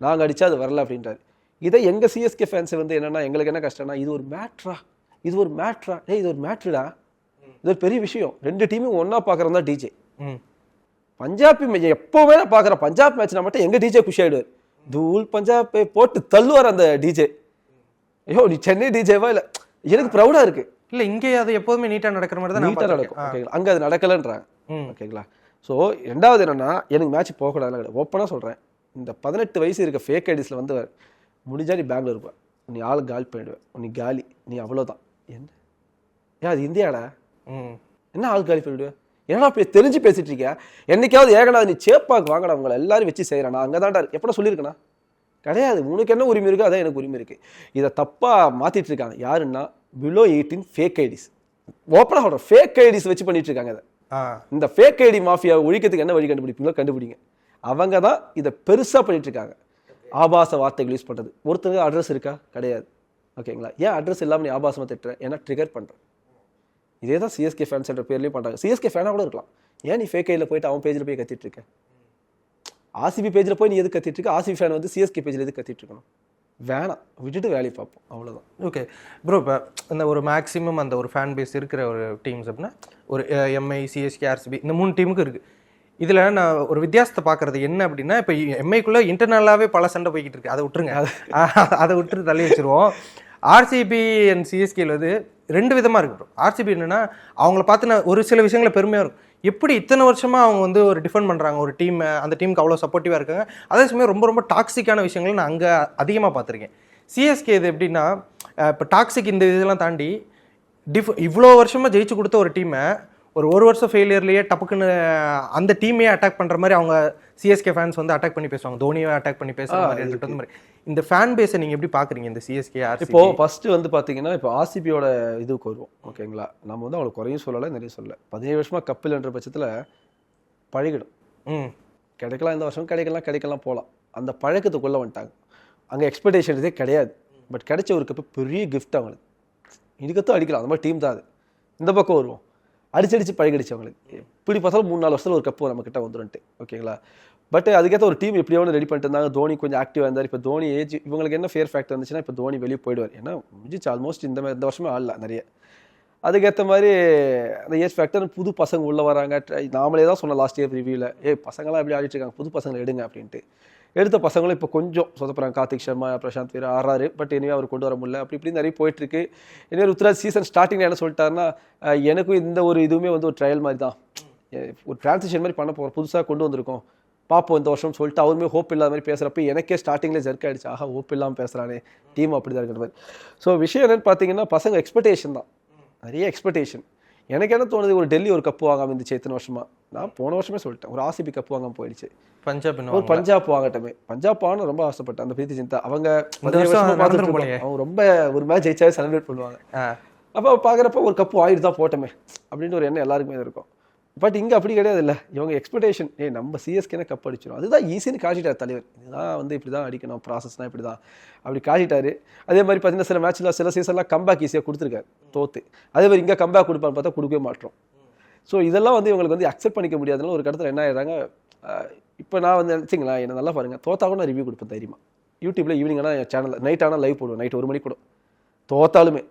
நாங்க அடிச்சா அது வரல அப்படின்றாரு. இதை எங்க சிஎஸ்கே ஃபேன்ஸ் வந்து என்னன்னா எங்களுக்கு என்ன கஷ்டம்னா இது ஒரு மேட்ரா, இது ஒரு மேட்ருடா, இது ஒரு பெரிய விஷயம். 2 டீமும் ஒன்னா பாக்குறதா டிஜே. பஞ்சாப் எப்பவுமே நான் பாக்குறேன், பஞ்சாப் மேட்ச்னா மட்டும் எங்க டிஜே குஷி ஆயிடுவார். தூள் பஞ்சாப் போட்டு தள்ளுவார் அந்த டிஜே. ஐயோ நீ சென்னை டிஜேவா இல்ல, எனக்கு ப்ரௌடா இருக்கு. இல்ல இங்கே அது எப்போதுமே நீட்டா நடக்கிற மாதிரி தான் நீட்டா நடக்கும். ஓகேங்களா, அங்க அது நடக்கலன்றாங்க. ஓகேங்களா. ஸோ ரெண்டாவது என்னன்னா எனக்கு மேட்ச் போகக்கூடாது. ஓப்பனா சொல்றேன், இந்த 18 வயசு இருக்க ஃபேக் ஐடிஸ்ல வந்து முடிஞ்சா நீ பெங்களூர் இருப்ப, நீ ஆள் காலி பண்ணிடுவேன், நீ காலி, நீ அவ்வளவுதான். என்ன ஏன் அது இந்தியாடா, என்ன ஆள் காலி பண்ணிடுவேன்? ஏன்னா அப்படி தெரிஞ்சு பேசிட்டு இருக்கியா? என்னைக்காவது ஏகனாவது நீ சேப்பாக்கு வாங்கடா, உங்களை எல்லாரும் வச்சு செய்யறேன், நான் அங்கதான்டா எப்படா சொல்லியிருக்கேனா? கிடையாது. உனக்கு என்ன உரிமை இருக்கு அதான் எனக்கு உரிமை இருக்கு. இதை தப்பா மாத்திட்டு இருக்காங்க. யாருன்னா பிலோ 18 ஃபேக் ஐடிஸ். ஓப்பனா சொல்றேன், ஃபேக் ஐடிஸ் வச்சு பண்ணிட்டு இருக்காங்க. இதை இந்த ஃபேக் ஐடி மாஃபியா ஒழிக்கிறதுக்கு என்ன வழி கண்டுபிடிப்பீங்களோ கண்டுபிடிங்க. அவங்க தான் இதை பெருசா பண்ணிட்டு இருக்காங்க. ஆபாச வார்த்தைகள் யூஸ் பண்றது. ஒருத்தருக்கு அட்ரஸ் இருக்கா? கிடையாது. ஓகேங்களா. ஏன் அட்ரஸ் இல்லாம நீ ஆபாசமா திட்டுற? ஏன்னா ட்ரிகர் பண்றேன். இதே தான் சிஎஸ்கே ஃபேன்ஸ் என்ற பேர்லயும் பண்றாங்க. சிஎஸ்கே ஃபேனா கூட இருக்கலாம். ஏன் நீ ஃபேக் ஐடியில் போயிட்டு அவன் பேஜில் போய் கத்திட்டு இருக்க? ஆர்சிபி பேஜில் போய் நீ எது கத்திட்டு இருக்க? ஆர்சிபி ஃபேன் வந்து சிஎஸ்கே பேஜில் எது கத்திட்டு இருக்கணும்? வேணாம், விட்டுட்டு வேலையை பார்ப்போம், அவ்வளோதான். ஓகே ப்ரோ, இப்போ இந்த ஒரு மேக்ஸிமம் அந்த ஒரு ஃபேன் பேஸ் இருக்கிற ஒரு டீம்ஸ் அப்படின்னா ஒரு எம்ஐ, சிஎஸ்கே, ஆர்சிபி இந்த 3 டீமுக்கு இருக்குது. இதில் நான் ஒரு வித்தியாசத்தை பார்க்குறது என்ன அப்படின்னா, இப்போ எம்ஐக்குள்ளே இன்டர்னலாகவே பல சண்டை போய்கிட்டு இருக்கு. அதை விட்டுருங்க, அதை விட்டுட்டு தள்ளி வச்சுருவோம். ஆர்சிபி அண்ட் சிஎஸ்கேல வந்து 2 விதமாக இருக்கு ப்ரோ. ஆர்சிபி என்னென்னா அவங்கள பார்த்து ஒரு சில விஷயங்கள பெருமையாக இருக்கும். எப்படி இத்தனை வருஷமாக அவங்க வந்து ஒரு டிஃபெண்ட் பண்ணுறாங்க ஒரு டீமை, அந்த டீமுக்கு அவ்வளோ சப்போர்ட்டிவாக இருக்காங்க. அதே சமயம் ரொம்ப ரொம்ப டாக்ஸிக்கான விஷயங்களை நான் அங்கே அதிகமாக பார்த்துருக்கேன். சிஎஸ்கே இது எப்படின்னா, இப்போ டாக்ஸிக் இந்த இதெல்லாம் தாண்டி இவ்வளோ வருஷமாக ஜெயிச்சு கொடுத்த ஒரு டீமை ஒரு வருஷம் ஃபெயிலியர்லேயே டப்புக்குன்னு அந்த டீமையே அட்டாக் பண்ணுற மாதிரி அவங்க சிஎஸ்கே ஃபேன்ஸ் வந்து அட்டாக் பண்ணி பேசுவாங்க, தோனியை அட்டாக் பண்ணி பேசுகிற மாதிரி. இந்த ஃபேன் பேஸை நீங்கள் எப்படி பார்க்குறீங்க இந்த சிஎஸ்கே ஆர்சிபி? இப்போ ஃபர்ஸ்ட் வந்து பார்த்தீங்கன்னா இப்போ ஆர்சிபியோட இதுக்கு வருவோம். ஓகேங்களா. நம்ம வந்து அவங்களுக்கு குறையும் சொல்லலை, நிறைய சொல்லலை. 17 வருஷமாக கப்பில்ன்ற பட்சத்தில் பழகிடும். கிடைக்கலாம், இந்த வருஷம் கிடைக்கலாம் போகலாம். அந்த பழக்கத்துக்குள்ளே வந்துட்டாங்க. அங்கே எக்ஸ்பெக்டேஷன் இதே கிடையாது. பட் கிடைச்ச ஒரு கப்பு பெரிய கிஃப்ட் அவங்களுக்கு. இதுக்கத்தும் அடிக்கலாம், அந்த மாதிரி டீம் தான் அது. இந்த பக்கம் வருவோம், அடிச்சு பழகிடுச்சு அவங்களுக்கு. இப்படி பார்த்தாலும் 3-4 வருஷத்துல ஒரு கப்பு நம்ம கிட்ட வந்துருன்ட்டு. ஓகேங்களா. பட் அதுக்கேற்ற ஒரு டீம் எப்படியாவது ரெடி பண்ணிட்டு இருந்தாங்க. தோனி கொஞ்சம் ஆக்டிவாக இருந்தார். இப்போ தோனி ஏஜ் இவங்களுக்கு என்ன ஃபேர் ஃபேக்டர் இருந்துச்சுன்னா, இப்போ தோனி வெளியே போயிடுவார். ஏன்னா முடிஞ்சிச்சு ஆல்மோஸ்ட். இந்த வருஷமே ஆடல நிறைய. அதுக்கேற்ற மாதிரி அந்த ஏஜ் ஃபேக்டர், புது பசங்க உள்ளே வராங்க. நாமளே தான் சொன்ன லாஸ்ட் இயர் ரிவ்யூவில், பசங்களாம் எப்படி ஆடிட்டு இருக்காங்க, புது பசங்களை எடுங்க அப்படின்ட்டு. எடுத்த பசங்களும் இப்போ கொஞ்சம் சொதப்புறாங்க. கார்த்திக் சர்மா, பிரசாந்த் வீரா ஆடுறாரு. பட் இனிமே அவர் கொண்டு வர முடியல. இப்படி நிறைய போயிட்டு இருக்கு. இனிமே ருத்ராஜ் சீசன் ஸ்டார்டிங்ல என்ன சொல்லிட்டாருன்னா, எனக்கும் இந்த ஒரு இதுவுமே வந்து ஒரு ட்ரையல் மாதிரி தான், ஒரு டிரான்சிஷன் மாதிரி பண்ண போகிறோம், புதுசாக கொண்டு வந்திருக்கோம், பார்ப்போம் இந்த வருஷம் சொல்லிட்டு அவருமே ஹோப் இல்லாத மாதிரி பேசுகிறப்ப எனக்கே ஸ்டார்டிங்ல ஜர்க் ஆயிடுச்சு. ஆஹா, ஹோப் இல்லாமல் பேசுகிறானே, டீம் அப்படி தான் இருக்கிற மாதிரி. ஸோ விஷயம் என்னன்னு பார்த்தீங்கன்னா, பசங்க எக்ஸ்பெக்டேஷன் தான், நிறைய எக்ஸ்பெக்டேஷன். எனக்கு என்ன தோணுது, ஒரு டெல்லி ஒரு கப்பு வாங்காம இருந்துச்சு இத்தனை வருஷமா. நான் போன வருஷமே சொல்லிட்டேன், ஒரு ஆர்சிபி கப்பு வாங்காம போயிடுச்சு. பஞ்சாப் வாங்கட்டமே. பஞ்சாப் வாங்க ரொம்ப ஆசைப்பட்டேன். அந்த பிரீத்தி சிந்தா அவங்க ரொம்ப ஒரு மேட்ச் ஜெயிச்சாவே செலிப்ரேட் பண்ணுவாங்க. அப்போ பார்க்குறப்ப ஒரு கப்பு ஆயிட்டு தான் போட்டோமே அப்படின்ட்டு ஒரு எண்ணம் எல்லாருக்குமே இருக்கும். பட் இங்கே அப்படி கிடையாது. இல்லை, இவங்க எக்ஸ்பெக்டேஷன், நம்ம சிஎஸ்கேனே கப் அடிச்சிடும், அதுதான் ஈஸின்னு காட்டிட்டார் தலைவர். இதுதான் வந்து இப்படி தான் அடிக்கணும், ப்ராசஸ்னால் இப்படி தான் அப்படி காட்டிட்டாரு. அதே மாதிரி பார்த்தீங்கன்னா சில மேட்ச்சில் சில சீசன்லாம் கம்பேக் ஈஸியாக கொடுத்துருக்காரு தோத்து. அதே மாதிரி இங்கே கம்பேக் கொடுப்பான்னு பார்த்தா கொடுக்கவே மாட்டோம். ஸோ இதெல்லாம் வந்து இவங்களுக்கு வந்து அக்செப்ட் பண்ணிக்க முடியாதுனால ஒரு கடத்தில் என்ன ஆயிடுறாங்க. இப்போ நான் வந்து நினச்சிங்களா, என்ன நல்லா பாருங்கள், தோத்தாலும் நான் ரிவ்யூ கொடுப்பேன் தைரியமாக. யூடியூப்ல ஈவினிங் ஆனால் என் சேனலில் நைட் ஆனால் லைவ் போடுவேன். நைட் 1 மணிக்கு கூட தோத்தாலுமே,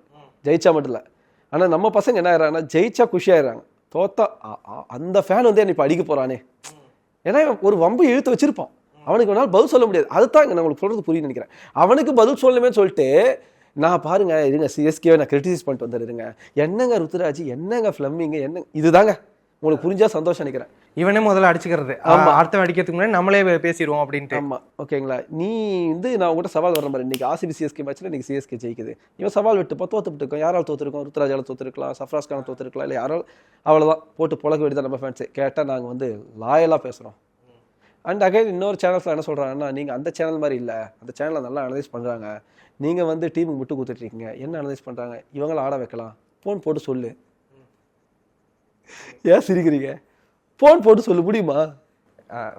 ஜெயிச்சா மட்டும் இல்லை. ஆனால் நம்ம பசங்க என்ன ஆயிடுறாங்கன்னா, ஜெயிச்சா குஷியாயிடுறாங்க, தோத்தா அந்த ஃபேன் வந்து என்ன இப்போ அடிக்க போகிறானே, ஏன்னா ஒரு வம்பு இழுத்து வச்சிருப்பான், அவனுக்கு ஒரு நாள் பதில் சொல்ல முடியாது. அதுதான் நான் உங்களுக்கு சொல்கிறது புரியுன்னு நினைக்கிறேன். அவனுக்கு பதில் சொல்லணுமே சொல்லிட்டு நான் பாருங்க இருங்க சிஎஸ்கேவை நான் கிரிட்டிசைஸ் பண்ணிட்டு வந்துடுங்க, என்னங்க ருத்துராஜ், என்னங்க ஃப்ளம்மிங்க, என்ன இதுதாங்க உங்களுக்கு புரிஞ்சா சந்தோஷம் நினைக்கிறேன். இவனே முதல்ல அடிச்சுக்கிறது, அடுத்த அடிக்கிறதுக்கு முன்னாடி நம்மளே பேசிடுவோம் அப்படின்ட்டு. ஆமா, ஓகேங்களா. நீ வந்து நான் உங்கள்கிட்ட சவால் வர மாதிரி, இன்னைக்கு ஆர்சிபி சிஎஸ்கே மேட்ச்ல இன்னைக்கு சிஎஸ்கே ஜெயிக்குது, இவன் சவால் விட்டு தோத்துட்டு யாரால் தோத்துருக்கோம், ருத்துராஜால தோத்துருக்கலாம், சஃப்ராஸ் கான தோத்துருக்கலாம், இல்லை யாரால், அவ்வளோதான் போட்டு புழக்க வேண்டியதான் நம்ம ஃபேன்ஸு. கேட்டால் நாங்கள் வந்து லாயலாக பேசுகிறோம். அண்ட் அகைன் இன்னொரு சேனல்ஸில் என்ன சொல்கிறாங்கன்னா, நீங்கள் அந்த சேனல் மாதிரி இல்லை, அந்த சேனலை நல்லா அனலைஸ் பண்ணுறாங்க, நீங்கள் வந்து டீமுக்கு விட்டு கொடுத்துட்ருக்கீங்க. என்ன அனலைஸ் பண்ணுறாங்க, இவங்கள ஆட வைக்கலாம், ஃபோன் போட்டு சொல்லு. ஏன் சிரிக்கிறீங்க? ஃபோன் போட்டு சொல்ல முடியுமா?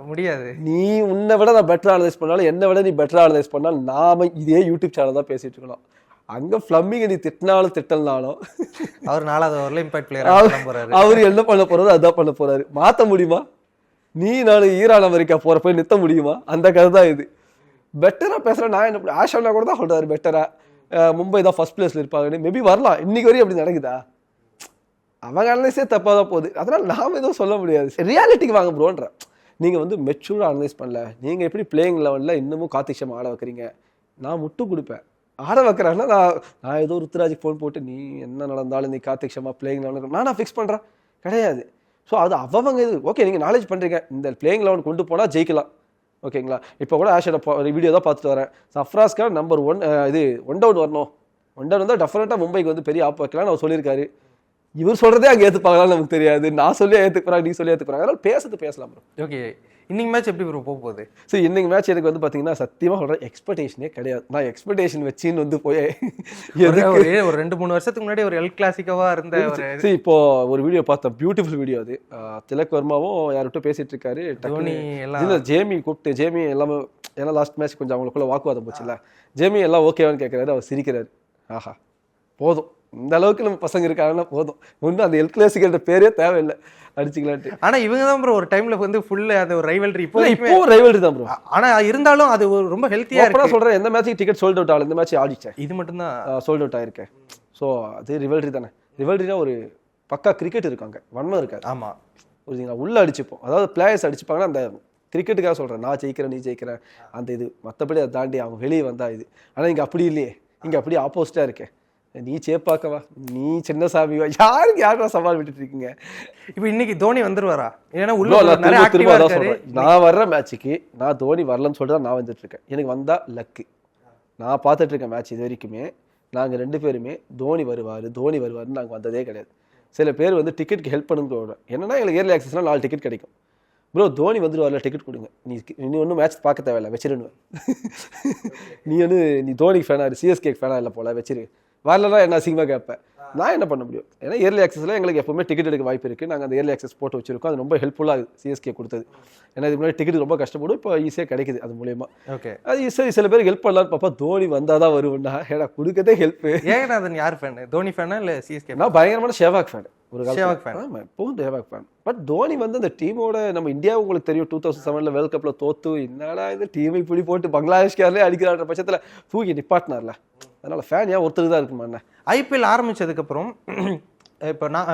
முடியாது. நீ உன்னை விட நான் பெட்டரா அனலைஸ் பண்ணாலும் என்னை விட நீ பெட்டரா அனலைஸ் பண்ணாலும் நாம இதே யூடியூப் சேனல் தான் பேசிட்டு இருக்கணும். அங்க ஃபிளம்மிங்க நீ திட்டினாலும் திட்டலனாலும் அவர் 4வது ஓவர்ல இம்பாக்ட் பிளேயரா போறாரு. அவர் என்ன பண்ண போறாரு அதான் பண்ண போறாரு. மாத்த முடியுமா? நீ நாலு ஈரான் அமெரிக்கா போற போய் நிறுத்த முடியுமா? அந்த கதை தான் இது. பெட்டரா பேசுறேன் நான் என்ன ஆஷானா கூட தான் சொல்றாரு பெட்டரா மும்பை தான் ஃபர்ஸ்ட் பிளேஸ்ல இருப்பாங்கன்னு. மேபி வரலாம், இன்னைக்கு வரையும் அப்படி நடக்குதா? அவங்க அனலைஸே தப்பா தான் போகுது. அதனால நாம எதுவும் சொல்ல முடியாது. ரியாலிட்டிக்கு வாங்க ப்ரோன்ற. நீங்க வந்து மெச்சூரா அனலைஸ் பண்ணல. நீங்க எப்படி பிளேயிங் லெவல்ல இன்னமும் கார்த்திக் சர்மா ஆட வைக்கிறீங்க? நான் முட்டு கொடுப்பேன். ஆட வைக்கிறேன்னா நான் ஏதோ ருத்ராஜுக்கு ஃபோன் போட்டு நீ என்ன நடந்தாலும் நீ கார்த்திக் சர்மா பிளேயிங் லெவன் நான் ஃபிக்ஸ் பண்றேன் கிடையாது. ஸோ அது அவங்க இது ஓகே. நீங்கள் நாலேஜ் பண்ணுறீங்க, இந்த பிளேயிங் லெவன் கொண்டு போனால் ஜெயிக்கலாம், ஓகேங்களா? இப்போ கூட ஆஷோட வீடியோ தான் பார்த்துட்டு வரேன். சஃப்ராஸ் கான் நம்பர் 1 இது 1 டவுன் வரணும். 1 டவுன் வந்தால் டெஃபினட்டாக மும்பைக்கு வந்து பெரிய ஆப் வைக்கலாம்னு அவர் சொல்லியிருக்காரு. இவர் சொல்கிறதே அங்கே ஏற்றுப்பாங்களான்னு நமக்கு தெரியாது. நான் சொல்லி ஏற்றுக்குறாங்க, நீ சொல்லி ஏற்றுக்குறாங்க. அதனால பேசலாம் ப்ரோ. ஓகே, இன்னைக்கு மேட்ச் எப்படி ப்ரோ போக போகுது? ஸோ இன்னைக்கு மேட்ச் எனக்கு வந்து பார்த்தீங்கன்னா சத்தியமாக சொல்கிறேன் எக்ஸ்பெக்டேஷனே கிடையாது. நான் எக்ஸ்பெக்டேஷன் வச்சின்னு வந்து போய் ஒரு 2-3 வருஷத்துக்கு முன்னாடி ஒரு எல் கிளாசிக்காவா இருந்த ஒரு இப்போ ஒரு வீடியோ பார்த்தேன், பியூட்டிஃபுல் வீடியோ. அது திலக் வர்மாவும் யார்கிட்ட பேசிட்டு இருக்காரு, தோனி எல்லாம் ஜேமி கூப்பிட்டு ஜேமி எல்லாமே ஏன்னா லாஸ்ட் மேட்ச் கொஞ்சம் அவங்களுக்குள்ள வாக்குவாதம் போச்சுல்ல. ஜேமி எல்லாம் ஓகேவான்னு கேட்கறாரு, அவர் சிரிக்கிறாரு. ஆஹா போதும், இந்த அளவுக்கு நம்ம பசங்க இருக்காங்கன்னா போதும், ஒன்றும் அந்த எல் கிளாசிக்கல்ன்ற பேரே தேவையில்லை அடிச்சுக்கலான்ட்டு. ஆனா இவங்க தான் ப்ரோ ஒரு டைம்ல வந்து ஃபுல் அது ஒரு ரைவல்ரி. இப்போ ரைவல்ரி தான் ப்ரோ. ஆனா இருந்தாலும் அது ஒரு ரொம்ப ஹெல்த்தியா இருக்கு. சொல்றேன் எந்த மேட்சுக்கு டிக்கெட் சோல்ட் அவுட் ஆகல, இந்த மேட்ச் ஆடிச்சேன், இது மட்டும் தான் சோல்ட் அவுட் ஆயிருக்கேன். ஸோ அது ரிவல்ரி தானே. ரிவல்ரினா ஒரு பக்கா கிரிக்கெட் இருக்காங்க, வன்மம் இருக்காது. ஆமா, ஒரு உள்ள அடிச்சுப்போம், அதாவது பிளேயர்ஸ் அடிச்சுப்பாங்கன்னா அந்த கிரிக்கெட்டுக்காக சொல்றேன், நான் ஜெயிக்கிறேன் நீ ஜெயிக்கிறேன் அந்த இது. மற்றபடி அதை தாண்டி அவங்க வெளியே வந்தா இது. ஆனா இங்க அப்படி இல்லையே, இங்க அப்படி ஆப்போசிட்டா இருக்கேன். நீ சேப்பாக்கவா, நீ சின்ன சாமிவா, யாரும் சவால் விட்டுட்டு இருக்கீங்க. இப்போ இன்னைக்கு தோனி வந்துருவாரா? ஏன்னா நான் வர்ற மேட்சுக்கு நான் தோனி வரலன்னு சொல்லிட்டு தான் நான் வந்துட்டு இருக்கேன். எனக்கு வந்தா லக்கு. நான் பார்த்துட்டு இருக்கேன் மேட்ச் இது வரைக்குமே. நாங்கள் 2 பேருமே தோனி வருவாருன்னு நாங்கள் வந்ததே கிடையாது. சில பேர் வந்து டிக்கெட்டுக்கு ஹெல்ப் பண்ணுங்க. என்னன்னா எங்களுக்கு ஏர்லி ஆக்சஸ்லாம் 4 டிக்கெட் கிடைக்கும். ப்ரோ தோனி வந்துருவார்ல டிக்கெட் கொடுங்க, நீ ஒன்றும் மேட்ச் பார்க்க தேவையில்ல வச்சிருன்னு. நீ தோனி ஃபேனா, சிஎஸ்கே ஃபேனா இல்லை போல வச்சிரு, வரலன்னா என்ன அசிங்கமாக கேட்பேன். நான் என்ன பண்ண முடியும்? ஏன்னா ஏர்லி ஆக்சஸில் எங்களுக்கு எப்பவுமே டிக்கெட் எடுக்க வாய்ப்பு இருக்குது. நாங்கள் அந்த ஏர்லி ஆக்சஸ் போட்டு வச்சிருக்கோம். அது ரொம்ப ஹெல்ப்ஃபுல்லாக சிஎஸ்கே கொடுத்தது. ஏன்னா இது முன்னாடி டிக்கெட் ரொம்ப கஷ்டப்படும், இப்போ ஈஸியாக கிடைக்குது அது மூலியமா. ஓகே, அது சரி சில பேருக்கு ஹெல்ப் பண்ணலான்னு பாப்பா, தோனி வந்தால் தான் வருவேன்னா ஏன்னா கொடுக்கதே ஹெல்ப். ஏகநாதன் யார் ஃபேன், தோனி ஃபேனா இல்லை சிஎஸ்கே? நான் பயங்கரமான ஷேவாக் ஃபேன், ஒரு ஷேவாக் ஃபேன். ஆமாம், இப்போவும் ஷேவாக் ஃபேன். பட் தோனி வந்து அந்த டீமோட நம்ம இந்தியா உங்களுக்கு தெரியும் 2007 வேர்ல்ட் கப்பில் தோத்து என்னடா இந்த டீமை இப்படி போட்டு பங்களாதேஷ்காரே அடிக்கிறான்ற பட்சத்தில் தூக்கி நிப்பாட்டினார்ல. அதனால ஃபேன் ஏன் ஒருத்தருக்கு தான் இருக்குமா என்ன? ஐபிஎல் ஆரம்பிச்சதுக்கப்புறம் இப்போ நான்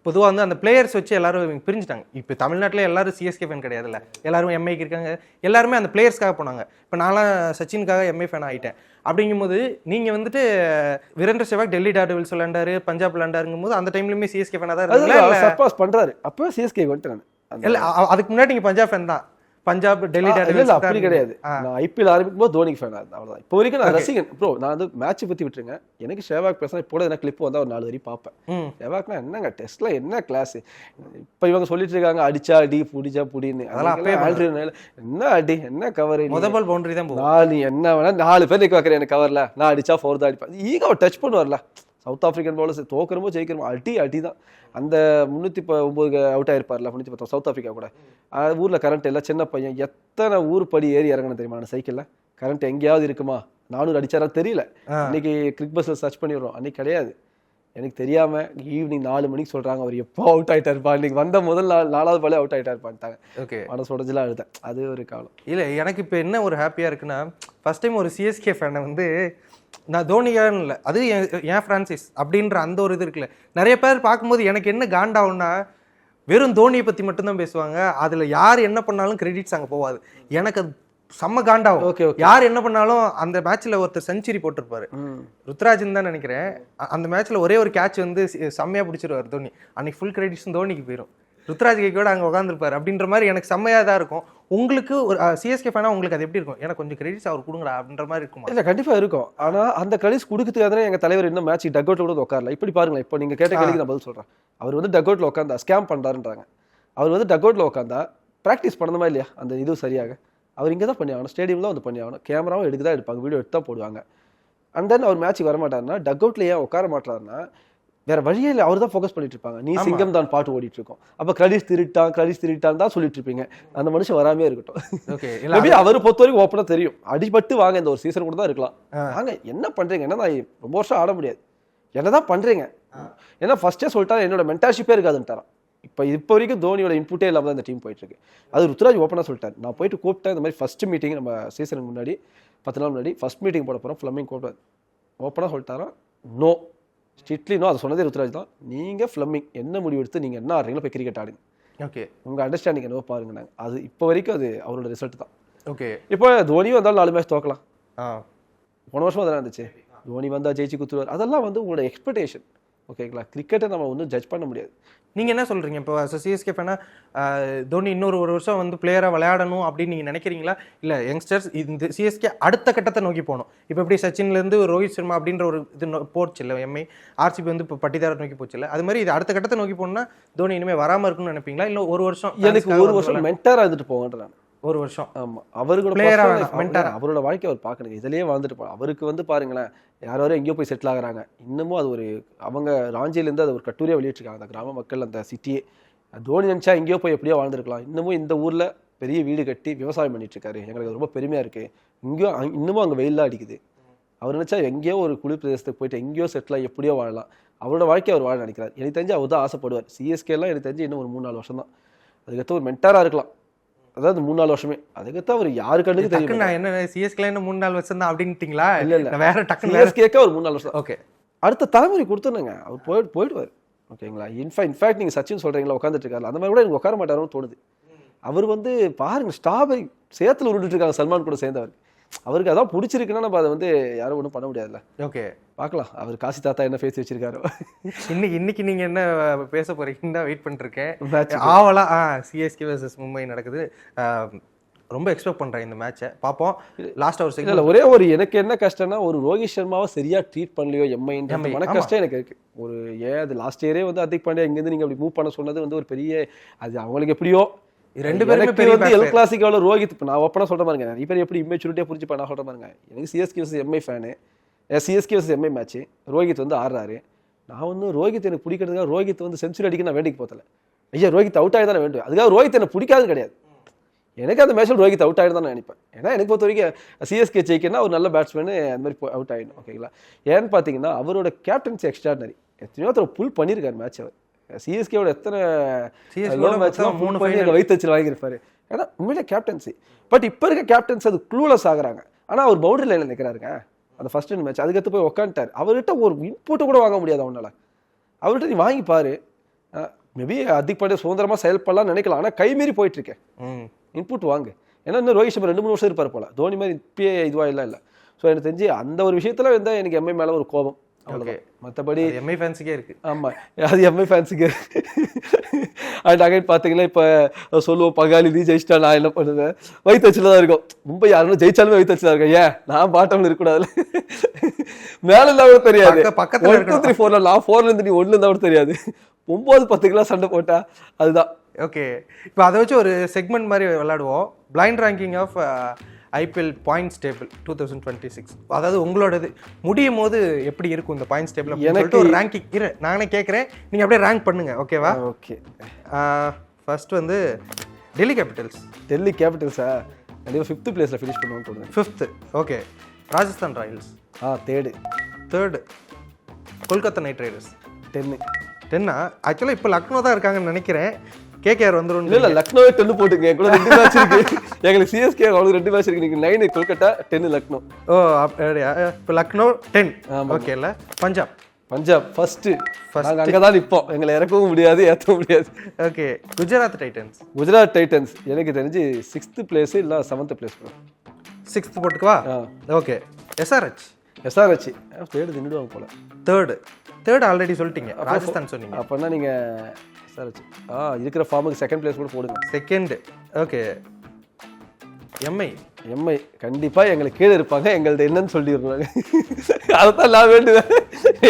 பொதுவாக வந்து அந்த பிளேயர்ஸ் வச்சு எல்லாரும் பிரிஞ்சுட்டாங்க. இப்போ தமிழ்நாட்டில் எல்லாரும் சிஎஸ்கே ஃபேன் கிடையாதுல்ல, எல்லாரும் எம்ஐக்கு இருக்காங்க. எல்லாருமே அந்த பிளேயர்ஸ்க்காக போனாங்க. இப்போ நான்லாம் சச்சினுக்காக எம்ஐ ஃபேன் ஆகிட்டேன். அப்படிங்கும்போது நீங்கள் வந்துட்டு வீரேந்திர சேவாக் டெல்லி டேர்டெவில்ஸ் விளையாண்டாரு, பஞ்சாப் விளையாண்டாருங்கும் போது அந்த டைம்லையுமே சிஎஸ்கே ஃபேனாக தான் இருந்தாங்க. சர்பாஸ் பண்ணுறாரு அப்போ சிஎஸ்கே வந்துட்டேன். இல்லை அதுக்கு முன்னாடி நீங்கள் பஞ்சாப் ஃபேன் தான். பஞ்சாப் டெல்லி டேர்டெவில்ஸ் அப்படி கிடையாது. நான் ஐபிஎல் ஆரம்பிக்கும் போது தோனிக்கு ஃபேன் ஆகுது, அவ்வளவுதான். இப்போ வரைக்கும் நான் ரசிகன் ப்ரோ. நான் வந்து மேட்ச் பத்தி விட்டுருங்க, எனக்கு ஷேவாக் பேசினா இப்போ என்ன கிளிப் வந்தா ஒரு 4 வரி பார்ப்பேன். ஷேவாக்னா என்னங்க டெஸ்ட்ல என்ன கிளாஸ். இப்போ இவங்க சொல்லிட்டு இருக்காங்க அடிச்சா அடி புடிச்சா புடின்னு, என்ன அடி என்ன கவர், முதல் பால் பவுண்டரி தான் போகும். நான் நீ என்ன வேணா 4 பேர் நிக்க வைக்கிறேன் எனக்கு கவர்ல, நான் அடிச்சா 4 தான் அடிப்பேன். ஈகோ டச் பண்ணுவார்ல. சவுத் ஆப்பிரிக்கன் பவுலர்ஸ் தோக்கிறமோ ஜெயிக்கிறமோ அடி தான். அந்த 309 அவுட் ஆயிருப்பார்ல 310 சவுத் ஆப்பிரிக்கா கூட. ஊரில் கரண்ட் இல்லை, சின்ன பையன் எத்தனை ஊர் படி ஏறி இறங்கணும் தெரியுமா அந்த சைக்கிளில்? கரண்ட் எங்கேயாவது இருக்குமா? 400 அடிச்சாரா தெரியல. இன்னைக்கு கிரிக் பஸ்ல சர்ச் பண்ணிடுறோம், அன்னைக்கு கிடையாது. எனக்கு தெரியாம ஈவினிங் 4 மணிக்கு சொல்றாங்க அவர் எப்போ அவுட் ஆயிட்டா இருப்பா. இன்னைக்கு வந்த முதல் 4வது பாலே அவுட் ஆயிட்டா இருப்பான்ட்டாங்க. ஓகே, மனசு உடஞ்சலாம் அழுதேன். அது ஒரு காலம். இல்லை எனக்கு இப்போ என்ன ஒரு ஹாப்பியாக இருக்குன்னா, ஃபர்ஸ்ட் டைம் ஒரு சிஎஸ்கே ஃபேனை வந்து நான் தோனியான்னு இல்லை, அது ஏன் ஃப்ரான்சிஸ் அப்படின்ற அந்த ஒரு இது இருக்குல்ல. நிறைய பேர் பார்க்கும்போது எனக்கு என்ன காண்டாகும்னா, வெறும் தோனியை பற்றி மட்டும்தான் பேசுவாங்க. அதில் யார் என்ன பண்ணாலும் கிரெடிட்ஸ் அங்கே போகாது. எனக்கு அது செம்ம காண்டாகும். ஓகே, யார் என்ன பண்ணாலும் அந்த மேட்ச்ல ஒருத்தர் செஞ்சுரி போட்டிருப்பாரு, ருத்ராஜன் தான் நினைக்கிறேன். அந்த மேட்ச்ல ஒரே ஒரு கேட்ச் வந்து செம்மையா பிடிச்சிருவாரு தோனி. அன்னைக்கு ஃபுல் கிரெடிட்ஸும் தோனிக்கு போயிடும். ருத்ராஜ் கேக்கோட அங்கே உட்காந்துருப்பாரு அப்படின்ற மாதிரி எனக்கு செம்மையாக தான் இருக்கும். உங்களுக்கு ஒரு சிஎஸ்கே ஃபேனா உங்களுக்கு அது எப்படி இருக்கும்? எனக்கு கொஞ்சம் கிரெடிட்ஸ் அவர் கொடுங்கடா அப்படின்ற மாதிரி இருக்குமா? இல்லை கண்டிப்பாக இருக்கும். ஆனால் அந்த கிரெடிட்ஸ் கொடுக்கறதுக்காக எங்கள் தலைவர் இன்னும் மேட்ச் டக் அவுட்ல கூட உட்காரல. இப்படி பாருங்களேன், இப்போ நீங்கள் கேட்ட கேள்விக்கு நான் பதில் சொல்கிறேன். அவர் வந்து டக் அவுட்ல உட்காந்தா ஸ்கேம் பண்ணுறாருன்றாங்க. அவர் வந்து டக் அவுட்ல உட்காந்தா ப்ராக்டிஸ் பண்ணணுமா இல்லையா அந்த இது சரியாக? அவர் இங்கே தான் பண்ணி ஆகணும், ஸ்டேடியம்ல வந்து பண்ணி ஆகணும். கேமராவும் எடுக்க தான் எடுப்பாங்க, வீடியோ எடுத்து தான் போடுவாங்க. அண்ட் தென் அவர் மேட்ச்சுக்கு வர மாட்டாருன்னா டக் அவுட்ல ஏன் உட்கார மாட்டாருன்னா, வேற வழியே இல்லை, அவர் தான் ஃபோக்கஸ் பண்ணிட்டு இருப்பாங்க. நீ சிங்கம் தான் பாட்டு ஓடிட்டு இருக்கோம், அப்ப கிரெடிட்ஸ் திருட்டான் தான் சொல்லிட்டு இருப்பீங்க. அந்த மனுஷன் வராமே இருக்கட்டும். ஓகே, மேபி அவர் பொறுத்த வரைக்கும் ஓப்பனா தெரியும், அடிபட்டு வாங்க இந்த ஒரு சீசன் கூட தான் இருக்கலாம். வாங்க என்ன பண்றீங்க, என்ன நான் ரொம்ப வருஷம் ஆட முடியாது, என்னதான் பண்றீங்க. ஏன்னா ஃபர்ஸ்டே சொல்லிட்டா என்னோட மென்டார்ஷிப்பே இருக்காதுன்ட்டாராம். இப்போ வரைக்கும் தோனியோட இன்புட்டே இல்லாம தான் இந்த டீம் போயிட்டு இருக்கு. அது ருத்ராஜ் ஓப்பனா சொல்லிட்டாரு. நான் போயிட்டு கூப்பிட்டேன் இந்த மாதிரி ஃபர்ஸ்ட் மீட்டிங், நம்ம சீசனுக்கு முன்னாடி 10 நாள் முன்னாடி ஃபர்ஸ்ட் மீட்டிங் போட போறோம், ஃபிளமிங் கூப்பிட்டாரு. ஓப்பனா சொல்லிட்டாராம், நோ, ஸ்ட்ரிக்ட்லி நோ. அதை சொன்னதே ருத்ராஜ் தான். நீங்க ஃபிளமிங் என்ன முடிவு எடுத்து நீங்க என்ன ஆடுறீங்களோ போய் கிரிக்கெட் ஆடுங்க, ஓகே, உங்க அண்டர்ஸ்டாண்டிங் என்னவோ பாருங்க. நாங்கள் அது இப்போ வரைக்கும் அது அவரோட ரிசல்ட் தான். ஓகே, இப்போ தோனி வந்தாலும் 4 மேட்ச் தோக்கலாம். போன வருஷம் அதெல்லாம் இருந்துச்சு, தோனி வந்தா ஜெயிச்சு குத்துருவார். அதெல்லாம் வந்து உங்களோட எக்ஸ்பெக்டேஷன். ஓகேங்களா, கிரிக்கெட்டை நம்ம ஒன்றும் ஜட்ஜ் பண்ண முடியாது. நீங்க என்ன சொல்றீங்க இப்போ சிஎஸ்கே ஃபேனா, தோனி இன்னொரு வருஷம் வந்து பிளேயரா விளையாடணும் அப்படின்னு நீங்க நினைக்கிறீங்களா, இல்ல யங்ஸ்டர்ஸ் இந்த சிஎஸ்கே அடுத்த கட்டத்தை நோக்கி போகணும்? இப்போ எப்படி சச்சின்ல இருந்து ரோஹித் சர்மா அப்படின்ற ஒரு இது போச்சு இல்லை, எம்ஐ ஆர்சிபி வந்து இப்போ பட்டிதாரர் நோக்கி போச்சு இல்லை, அது மாதிரி இது அடுத்த கட்டத்தை நோக்கி போகணும்னா தோனி இனிமே வராம இருக்குன்னு நினைப்பீங்களா, இல்லை ஒரு வருஷம்? எனக்கு ஒரு வருஷம் மென்டாரா இருந்துட்டு போகன்ற நான். ஒரு வருஷம். ஆமா, அவரோட அவரோட வாழ்க்கை அவர் பார்க்கணும், இதுலயே வாழ்ந்துட்டு போகலாம். அவருக்கு வந்து பாருங்களேன், யாரோ எங்கேயோ போய் செட்டில் ஆகுறாங்க. இன்னமும் அது ஒரு அவங்க ராஞ்சியிலேருந்து அது ஒரு கட்டுரையை வெளியிட்டிருக்காங்க, அந்த கிராம மக்கள், அந்த சிட்டியே. தோனி நினச்சா எங்கேயோ போய் எப்படியோ வாழ்ந்துருக்கலாம். இன்னமும் இந்த ஊரில் பெரிய வீடு கட்டி விவசாயம் பண்ணிட்டு இருக்காரு. எங்களுக்கு ரொம்ப பெருமையாக இருக்குது. இங்கேயோ இன்னமும் அங்கே வெயிலாம் அடிக்குது. அவர் நினச்சா எங்கேயோ ஒரு குளிர் பிரதேசத்துக்கு போயிட்டு எங்கேயோ செட்டிலாக எப்படியோ வாழலாம். அவரோட வாழ்க்கையை அவர் வாழ நினைக்கிறார். எனக்கு தெரிஞ்சு அவர் தான் ஆசைப்படுவார். சிஎஸ்கேலாம் எனக்கு தெரிஞ்சு இன்னும் ஒரு 3-4 வருஷம் தான். அதுக்கடுத்து ஒரு மென்டாராக இருக்கலாம், அதாவது 3-4 வருஷமே. அதுக்கடுத்து அவர் யாரு கண்ணுக்கு தெரியும். நான் என்ன சிஎஸ்கே 3-4 வருஷம் தான் அப்படின்ட்டீங்களா? இல்ல வேற டக்குனு சிஎஸ்கேக்கு ஒரு 3-4 வருஷம். ஓகே, அடுத்த தலைமுறை கொடுத்துருங்க, அவர் போயிடுவார். ஓகேங்களா, இன்ஃபேக்ட் நீங்கள் சச்சின் சொல்கிறீங்களா உட்காந்துட்டு இருக்காரு, அந்த மாதிரி கூட எனக்கு உட்கார மாட்டாருன்னு தோணுது. அவர் வந்து பாருங்க ஸ்டாபை சேத்துல உருட்டு இருக்காங்க சல்மான் கூட சேர்ந்தவர். அவருக்கு அதான் பிடிச்சிருக்குன்னா நம்ம அதை வந்து யாரும் ஒன்றும் பண்ண முடியாதுல்ல. ஓகே, பார்க்கலாம் அவர் காசி தாத்தா என்ன பேசி வச்சிருக்காரோ. இன்னைக்கு நீங்க என்ன பேச போறீங்கன்னு தான் வெயிட் பண்ணிருக்கேன் ஆவலா. சிஎஸ்கே வர்சஸ் மும்பை நடக்குது, ரொம்ப எக்ஸ்பெக்ட் பண்றேன் இந்த மேட்சை. பார்ப்போம். லாஸ்ட் ஒரு இல்ல ஒரே ஒரு எனக்கு என்ன கஷ்டம்னா, ஒரு ரோஹித் சர்மாவை சரியா ட்ரீட் பண்ணலையோ எம்ஐன்ற மன கஷ்டம் எனக்கு இருக்கு. ஒரு அது லாஸ்ட் இயரே வந்து ஹர்திக் பாண்டியா இங்கேருந்து நீங்க அப்படி மூவ் பண்ண சொன்னது வந்து ஒரு பெரிய, அது அவங்களுக்கு எப்படியோ 2 பேரும் வந்து எல் கிளாசிக்காவில் ரோஹித். இப்போ நான் ஓப்பனாக சொல்ற பாருங்க, நிறைய பேர் எப்படி இம்மெச்சூரிட்டியாக புரிஞ்சுப்பா நான் சொல்ற பாருங்க. எனக்கு CSK versus Mi fan, CSK versus Mi match Rohit வந்து ஆடுறாரு. நான் வந்து ரோஹித் எனக்கு பிடிக்கிறதுக்காக ரோஹித் வந்து செஞ்சுரி அடிக்க நான் வேண்டிக்கு போத்தல. ஐயா ரோஹித் அவுட் ஆகி தான் வேண்டும், அதுக்காக ரோஹித் எனக்கு பிடிக்காது கிடையாது. எனக்கு அந்த மேட்ச்சில் ரோஹித் அவுட் ஆகிட்டு தான் நான் நினைப்பேன். ஏன்னா எனக்கு பொறுத்த வரைக்கும் சிஎஸ்கே ஜெயிக்கன்னா ஒரு நல்ல பேட்ஸ்மேனு அந்த மாதிரி அவுட் ஆகிடும். ஓகேங்களா, ஏன்னு பார்த்தீங்கன்னா அவரோட கேப்டன்சி எக்ஸ்ட்ராடனரி. எத்தனையோ ஒருத்தர் புல் பண்ணியிருக்காரு மேட்ச். அவர் சிஎஸ்கேவோட எத்தனை மேட்ச்லாம் 3 ஃபைனல் வைத்து வச்சு வாங்கியிருப்பாரு. ஏன்னா உண்மையிலே கேப்டன்சி. பட் இப்போ இருக்க கேப்டன்ஸ் அது க்ளூலெஸ் ஆகுறாங்க. ஆனால் அவர் பவுண்டரி லைனில் நிற்கிறாருங்க அந்த ஃபர்ஸ்ட் மேட்ச். அதுக்கடுத்து போய் உட்காந்துட்டார். அவர்கிட்ட ஒரு இன்புட்டை கூட வாங்க முடியாது அவனால். அவர்கிட்ட நீ வாங்கிப்பாரு, மேபி ஹர்திக் பாண்டியா சுதந்திரமாக செயல்படலாம்னு நினைக்கலாம். ஆனால் கைமீறி போயிட்டு இருக்கேன், இன்புட் வாங்க. ஏன்னா இன்னும் ரோஹித் சர்மா 2-3 வருஷம் இருப்பார் போல. தோனி மாதிரி இப்பயே இதுவாக இல்லை. ஸோ எனக்கு தெரிஞ்சு அந்த ஒரு விஷயத்தில் வந்து எனக்கு எம்ஐ மேலே ஒரு கோபம். ஓகே, மற்றபடி எம்ஐ ஃபேன்ஸுக்கே இருக்கு. ஆமாம், அது எம்ஐ ஃபேன்ஸுக்கு. அண்ட் அகைன் பார்த்தீங்கன்னா இப்போ சொல்லுவோம் பகாலி நீ ஜெயிச்சிட்டா நான் என்ன பண்ணுவேன், வயிற்றுல தான் இருக்கும். மும்பை யாரும் ஜெயிச்சாலுமே வயிற்றுல தான் இருக்கும். ஏன் நான் பாட்டம்ல இருக்கக்கூடாதுல, மேலே இருந்தால் கூட தெரியாது. பக்கத்தில் 1 2 3 4 நான் 4லேருந்து நீ 1 இருந்தால் கூட தெரியாது. 9-10 கிலோ சண்டை போட்டா அதுதான். ஓகே, இப்போ அதை வச்சு ஒரு செக்மெண்ட் மாதிரி விளையாடுவோம். Blind ranking of IPL points table 2026. அதாவது உங்களோடது முடியும் போது எப்படி இருக்கும் இந்த பாயிண்ட்ஸ் டேபிள்? எனக்கு ஒரு ரேங்கிங் நானே கேட்குறேன், நீங்கள் அப்படியே ரேங்க் பண்ணுங்க. ஓகேவா? ஓகே. ஃபர்ஸ்ட் வந்து டெல்லி கேபிட்டல்ஸா கண்டிப்பாக 5th பிளேஸில் ஃபினிஷ் பண்ணுவோம்னு தோணுது. 5th. Okay. Rajasthan Royals 3rd. Kolkata night Riders 10. ஆக்சுவலாக இப்போ லக்னோ தான் இருக்காங்கன்னு நினைக்கிறேன். கேகேஆர் வந்துடும். இல்லை லக்னோவே 10 போட்டுங்க. கூட 2 மேட்ச் இருக்கு எங்களுக்கு. சிஎஸ்கே அவங்களுக்கு 2 மேட்ச் இருக்கு. நீங்கள் 9 கொல்கத்தா, 10 லக்னோ. ஓ அப்படியா? இப்போ லக்னோ 10. ஓகே. இல்லை பஞ்சாப் ஃபர்ஸ்ட். அங்கே தான் நிற்போம். எங்களை இறக்கவும் முடியாது, ஏற்றவும் முடியாது. ஓகே. குஜராத் டைட்டன்ஸ் எனக்கு தெரிஞ்சு 6th பிளேஸ் இல்லை 7th பிளேஸ். 6th போட்டுக்குவா? ஓகே. எஸ்ஆர்ஹெச் 3rd தின்னுடுவாங்க போல. 3rd ஆல்ரெடி சொல்லிட்டீங்க, ராஜஸ்தான் சொன்னீங்க. அப்படின்னா நீங்கள் எஸ்ஆர்ஹெச் இருக்கிற ஃபார்முக்கு 2nd பிளேஸ் கூட போடுங்க. 2nd. ஓகே. எம்ஐ கண்டிப்பாக எங்களுக்கு கீழே இருப்பாங்க. எங்கள்ட்ட என்னன்னு சொல்லிடுறாங்க, அதைத்தான் நான் வேண்டுவேன்.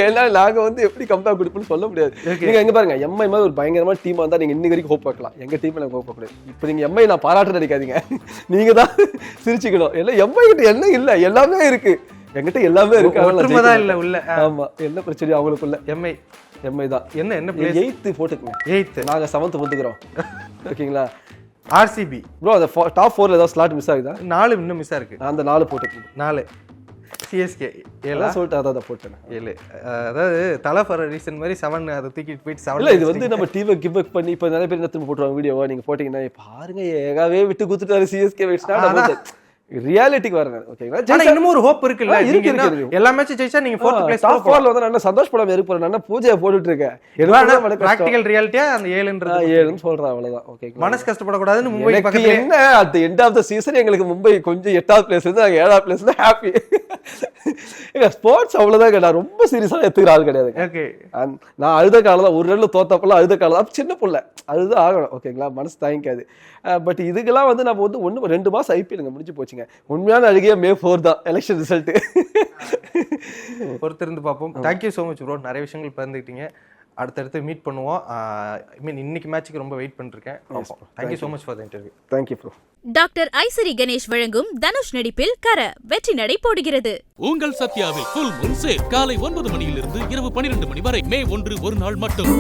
ஏன்னா நாங்கள் வந்து எப்படி கம்பேர் கொடுப்போம்னு சொல்ல முடியாது. நீங்கள் எங்கே பாருங்க, எம்ஐ மாதிரி ஒரு பயங்கரமான டீமாக இருந்தால் நீங்கள் இன்னைக்கு வரைக்கும் ஹோப் வைக்கலாம். எங்கள் டீமில் எனக்கு ஹோப் வைக்கக்கூடாது. இப்போ நீங்கள் எம்ஐ நான் பாராட்டு நினைக்காதீங்க, நீங்கள் தான் சிரிச்சுக்கணும். எல்லாம் எம்ஐ கிட்ட என்ன இல்லை, எல்லாமே இருக்கு. எங்கிட்ட எல்லாமே இருக்கு. ஒற்றுமைதான் இல்லை உள்ள. ஆமா, என்ன பிரச்சனை அவங்களுக்குள்ள. எம்ஐ எம்ஐ தான். என்ன என்ன பிளேஸ்? 8th போட்டுக்குங்க. 8th. நாங்க 7th வந்துக்கிறோம். ஓகேங்களா? ஆர்சிபி ப்ரோ அந்த டாப் 4ல ஏதாவது ஸ்லாட் மிஸ் ஆகுதா? 4 இன்னும் மிஸ் இருக்கு. அந்த 4 போட்டுக்குங்க. 4 சிஎஸ்கே 7 சொல்லிட்டு அதான் போட்டேன். 7 அதாவது தலை ஃபார் ரீசன் மாதிரி 7 அதை தூக்கிட்டு போயிட்டு 7. இல்ல இது வந்து நம்ம டிவி கிவ் பேக் பண்ணி இப்ப நிறைய பேர் என்ன திரும்ப போட்டுருவாங்க வீடியோவா நீங்க போட்டீங்கன்னா பாருங்க ஏகாவே விட்டு குடுத்துட்டாரு சிஎஸ்கே வெயிட் ரியாலிட்டிக்கு வரேன். ஓகேங்களா? ஆனா இன்னும் ஒரு ஹோப் இருக்குல்ல. இருக்கு எல்லா மேட்சும் ஜெயிச்சா நீங்க 4th பிளேஸ் டாப் 4ல வந்து நான் சந்தோஷப்படாம இருக்க போறேன். நான் பூஜையை போட்டுட்டு இருக்கேன். பிராக்டிகல் ரியாலிட்டியா அந்த 7ன்றது 7ன்னு சொல்றேன் அவ்வளவுதான். ஓகேங்களா? மனசு கஷ்டப்படக்கூடாதுன்னு மும்பை எனக்கு பக்கத்துல என்ன at the end of the season எங்களுக்கு மும்பை கொஞ்சம் 8th பிளேஸ் இருந்து நாங்க 7th பிளேஸ்ல ஹாப்பி. ஏங்க ஸ்போர்ட்ஸ் அவ்வளவுதான். நான் ரொம்ப சீரியஸா எடுத்துக்கிற ஆள் கிடையாது. ஓகே. நான் அழுத காலம் தான். ஒரு ரெண்டு தோத்தப்பெல்லாம் அழுத காலம் தான். சின்ன புள்ள அழுது ஆகணும். ஓகேங்களா? மனசு தாங்கிக்காது. பட் இதுக்கெல்லாம் வந்து நம்ம வந்து 2 மாசம் ஐபிஎல் முடிஞ்சு போச்சுங்க. உண்மையான அழுகையே May 4 தான் எலெக்ஷன் ரிசல்ட். பொறுத்திருந்து பார்ப்போம். Thank you so much bro. நிறைய விஷயங்கள் பகிர்ந்துக்கிட்டீங்க. அடுத்தடுத்து மீட் பண்ணுவோம். ஐ மீன் இன்னைக்கு மேட்சுக்கு ரொம்ப வெயிட் பண்ணிருக்கேன். Thank you so much for the interview. Thank you bro. Doctor Ishari Ganesh வழங்கும் தனுஷ் நடிப்பில் கர வெற்றி நடை போடுகிறது. உங்கள் சத்யாவில் ஃபுல் மூன் சேல் காலை 9 மணியிலிருந்து இரவு 12 மணி வரை மே 1 ஒரு நாள் மட்டும்.